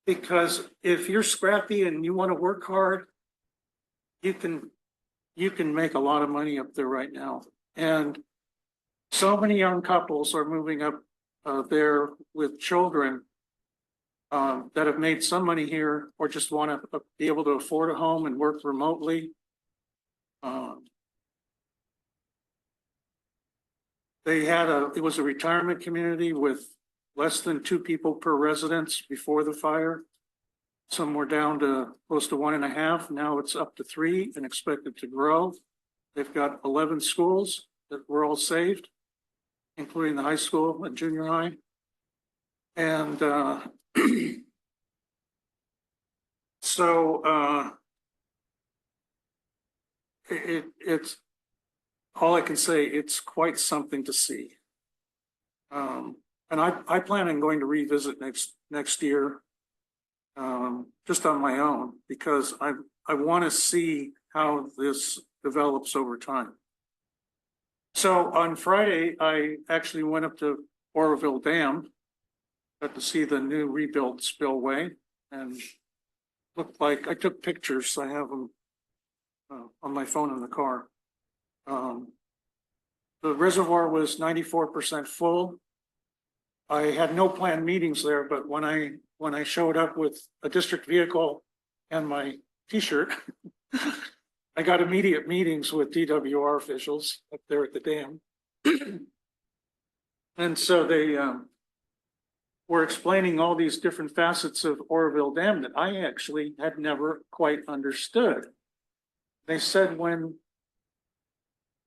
Because if you're scrappy and you want to work hard, you can make a lot of money up there right now. And so many young couples are moving up there with children that have made some money here, or just want to be able to afford a home and work remotely. It was a retirement community with less than 2 people per residence before the fire. Some were down to close to 1.5. Now it's up to 3 and expected to grow. They've got 11 schools that were all saved, including the high school and junior high. And so it's all I can say. It's quite something to see. And I plan on going to revisit next year, just on my own, because I want to see how this develops over time. So on Friday, I actually went up to Oroville Dam, got to see the new rebuilt spillway, and looked like, I took pictures, I have them on my phone in the car. The reservoir was 94% full. I had no planned meetings there, but when I showed up with a district vehicle and my T-shirt, I got immediate meetings with DWR officials up there at the dam. And so they were explaining all these different facets of Oroville Dam that I actually had never quite understood. They said when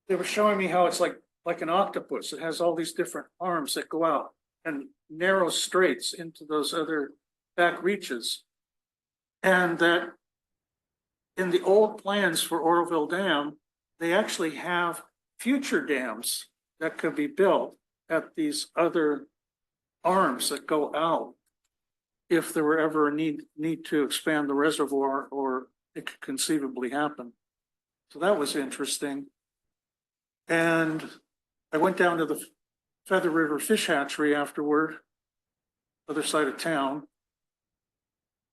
they were showing me how it's like an octopus, it has all these different arms that go out and narrow straits into those other back reaches. And that in the old plans for Oroville Dam, they actually have future dams that could be built at these other arms that go out if there were ever a need to expand the reservoir, or it could conceivably happen. So that was interesting. And I went down to the Feather River Fish Hatchery afterward, other side of town.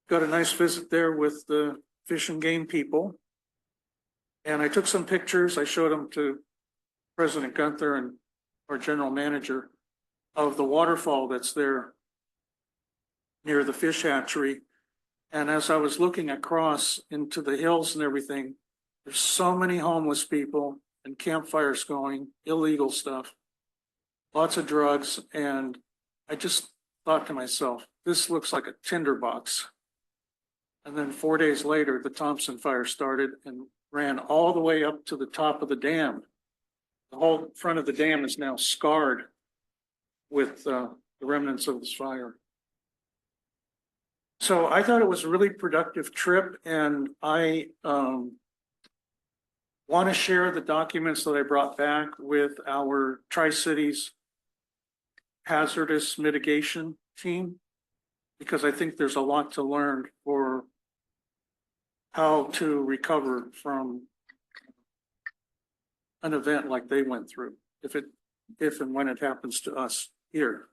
Got a nice visit there with the fish and game people. And I took some pictures. I showed them to President Gunther and our general manager of the waterfall that's there near the fish hatchery. And as I was looking across into the hills and everything, there's so many homeless people and campfires going, illegal stuff, lots of drugs. And I just thought to myself, this looks like a tinderbox. And then 4 days later, the Thompson fire started and ran all the way up to the top of the dam. The whole front of the dam is now scarred with the remnants of this fire. So I thought it was a really productive trip, and I want to share the documents that I brought back with our Tri-Cities hazardous mitigation team, because I think there's a lot to learn for how to recover from an event like they went through, if and when it happens to us here.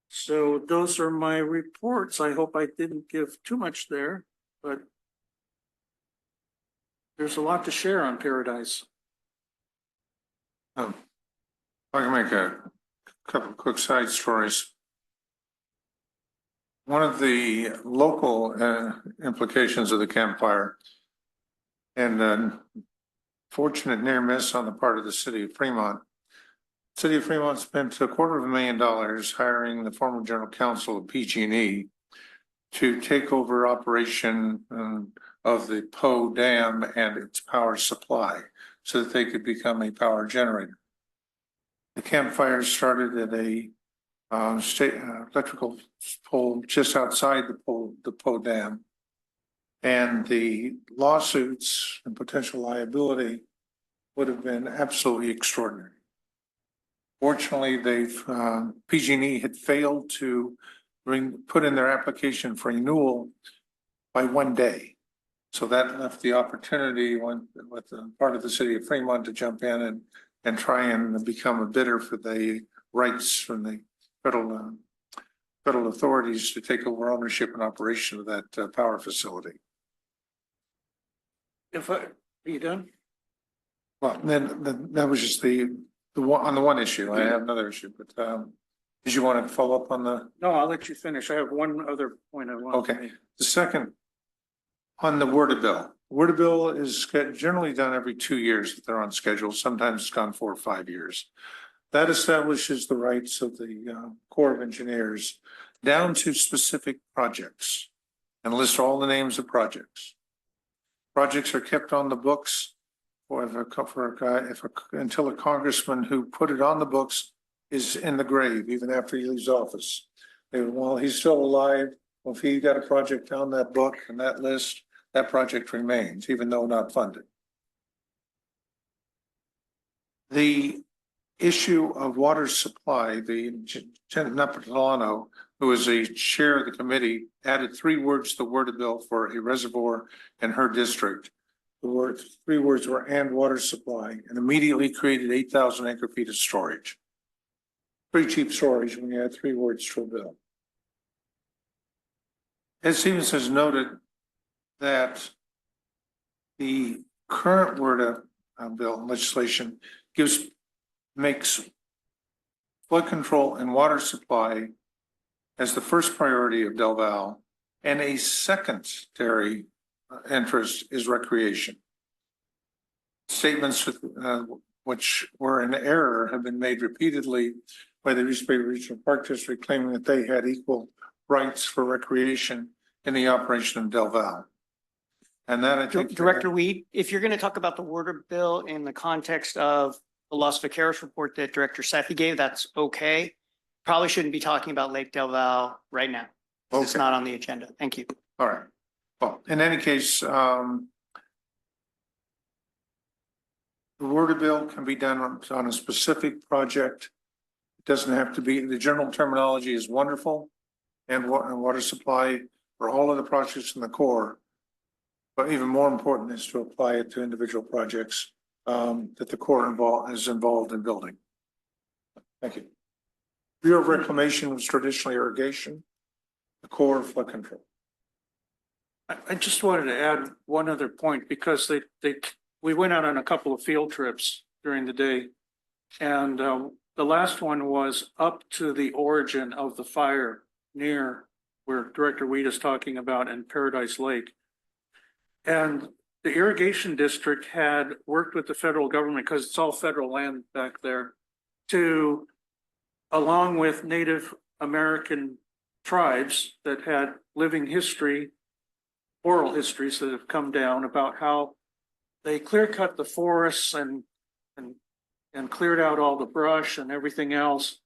So those are my reports. I hope I didn't give too much there, but there's a lot to share on Paradise. I can make a couple of quick side stories. One of the local implications of the campfire, and fortunate near miss on the part of the city of Fremont. City of Fremont spent $250,000 hiring the former general counsel of PG&E to take over operation of the Poe Dam and its power supply so that they could become a power generator. The campfire started at a state electrical pole just outside the Poe Dam, and the lawsuits and potential liability would have been absolutely extraordinary. Fortunately, PG&E had failed to put in their application for renewal by 1 day. So that left the opportunity with the part of the city of Fremont to jump in and try and become a bidder for the rights from the federal authorities to take over ownership and operation of that power facility. Are you done? Well, then that was just the one on the one issue. I have another issue, but did you want to follow up on the? No, I'll let you finish. I have one other point I want. Okay. The second, on the word of bill. Word of bill is generally done every 2 years if they're on schedule. Sometimes it's gone 4 or 5 years. That establishes the rights of the Corps of Engineers down to specific projects and lists all the names of projects. Projects are kept on the books until a congressman who put it on the books is in the grave, even after he leaves office. While he's still alive, if he got a project on that book and that list, that project remains, even though not funded. The issue of water supply, the Napolitano, who is the chair of the committee, added 3 words to the word of bill for a reservoir in her district. The 3 words were "and water supply," and immediately created 8,000 acre feet of storage. Pretty cheap storage when you add 3 words to a bill. Ed Stevens has noted that the current WRDA bill legislation makes flood control and water supply as the first priority of Del Val, and a secondary interest is recreation. Statements which were in error have been made repeatedly by the East Bay Regional Park District, claiming that they had equal rights for recreation in the operation of Del Val. And that I think Director Weed, if you're going to talk about the WRDA bill in the context of the Los Vaqueros report that Director Sethy gave, that's okay. Probably shouldn't be talking about Lake Del Val right now. It's Okay. not on the agenda. Thank you. All right. Well, in any case, the WRDA bill can be done on a specific project. It doesn't have to be, the general terminology is wonderful and water supply for all of the projects in the core. But even more important is to apply it to individual projects that the core is involved in building. Thank you. Bureau of Reclamation was traditionally irrigation, the core flood control. I just wanted to add one other point because we went out on a couple of field trips during the day. And the last one was up to the origin of the fire near where Director Weed is talking about in Paradise Lake. And the irrigation district had worked with the federal government, because it's all federal land back there, to, along with Native American tribes that had living history, oral histories that have come down about how they clear cut the forests and cleared out all the brush and everything else,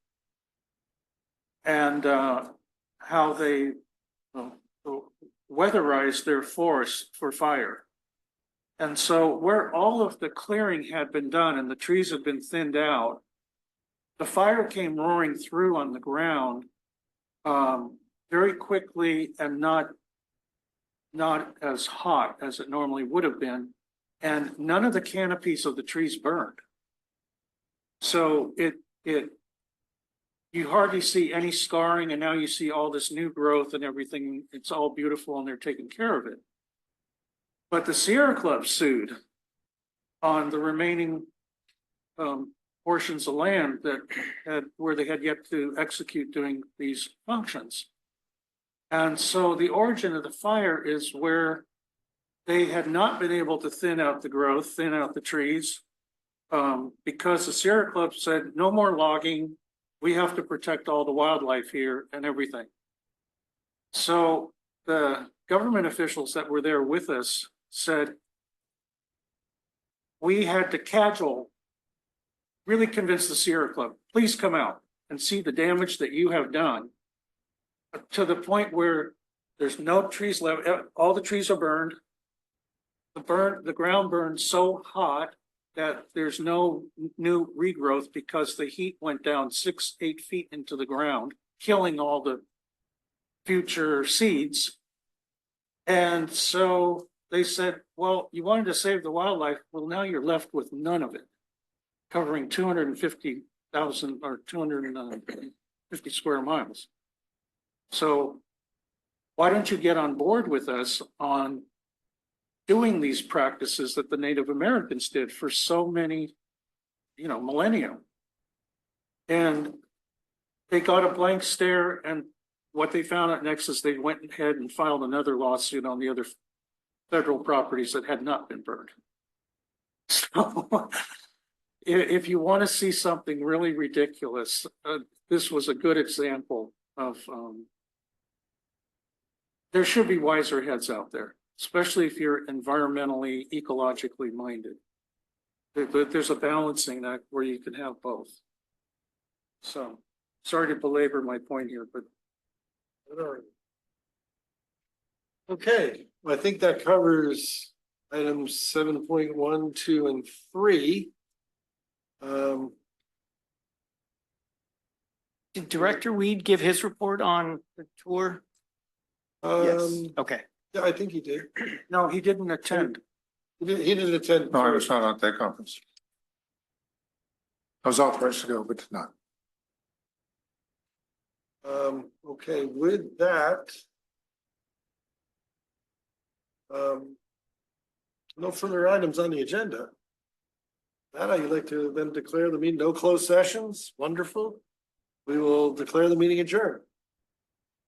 and how they weatherized their forests for fire. And so where all of the clearing had been done and the trees had been thinned out, the fire came roaring through on the ground very quickly and not as hot as it normally would have been. And none of the canopies of the trees burned. So you hardly see any scarring, and now you see all this new growth and everything. It's all beautiful and they're taking care of it. But the Sierra Club sued on the remaining portions of land where they had yet to execute doing these functions. And so the origin of the fire is where they had not been able to thin out the growth, thin out the trees, because the Sierra Club said, no more logging. We have to protect all the wildlife here and everything. So the government officials that were there with us said, we had to cajole, really convince the Sierra Club, please come out and see the damage that you have done, to the point where there's no trees left. All the trees are burned. The ground burned so hot that there's no new regrowth because the heat went down 6-8 feet into the ground, killing all the future seeds. And so they said, well, you wanted to save the wildlife. Well, now you're left with none of it, covering 250,000 or 250 square miles. So why don't you get on board with us on doing these practices that the Native Americans did for so many, millennia? And they got a blank stare, and what they found out next is they went ahead and filed another lawsuit on the other federal properties that had not been burned. So if you want to see something really ridiculous, this was a good example of, there should be wiser heads out there, especially if you're environmentally, ecologically minded. There's a balancing act where you can have both. So, sorry to belabor my point here, but. Okay, well, I think that covers items 7.1, 2, and 3. Did Director Weed give his report on the tour? Okay. Yeah, I think he did. No, he didn't attend. He didn't attend. No, I was not at that conference. I was authorized to go, but did not. Okay, with that, No further items on the agenda. That I'd like to then declare the meeting, no closed sessions. Wonderful. We will declare the meeting adjourned.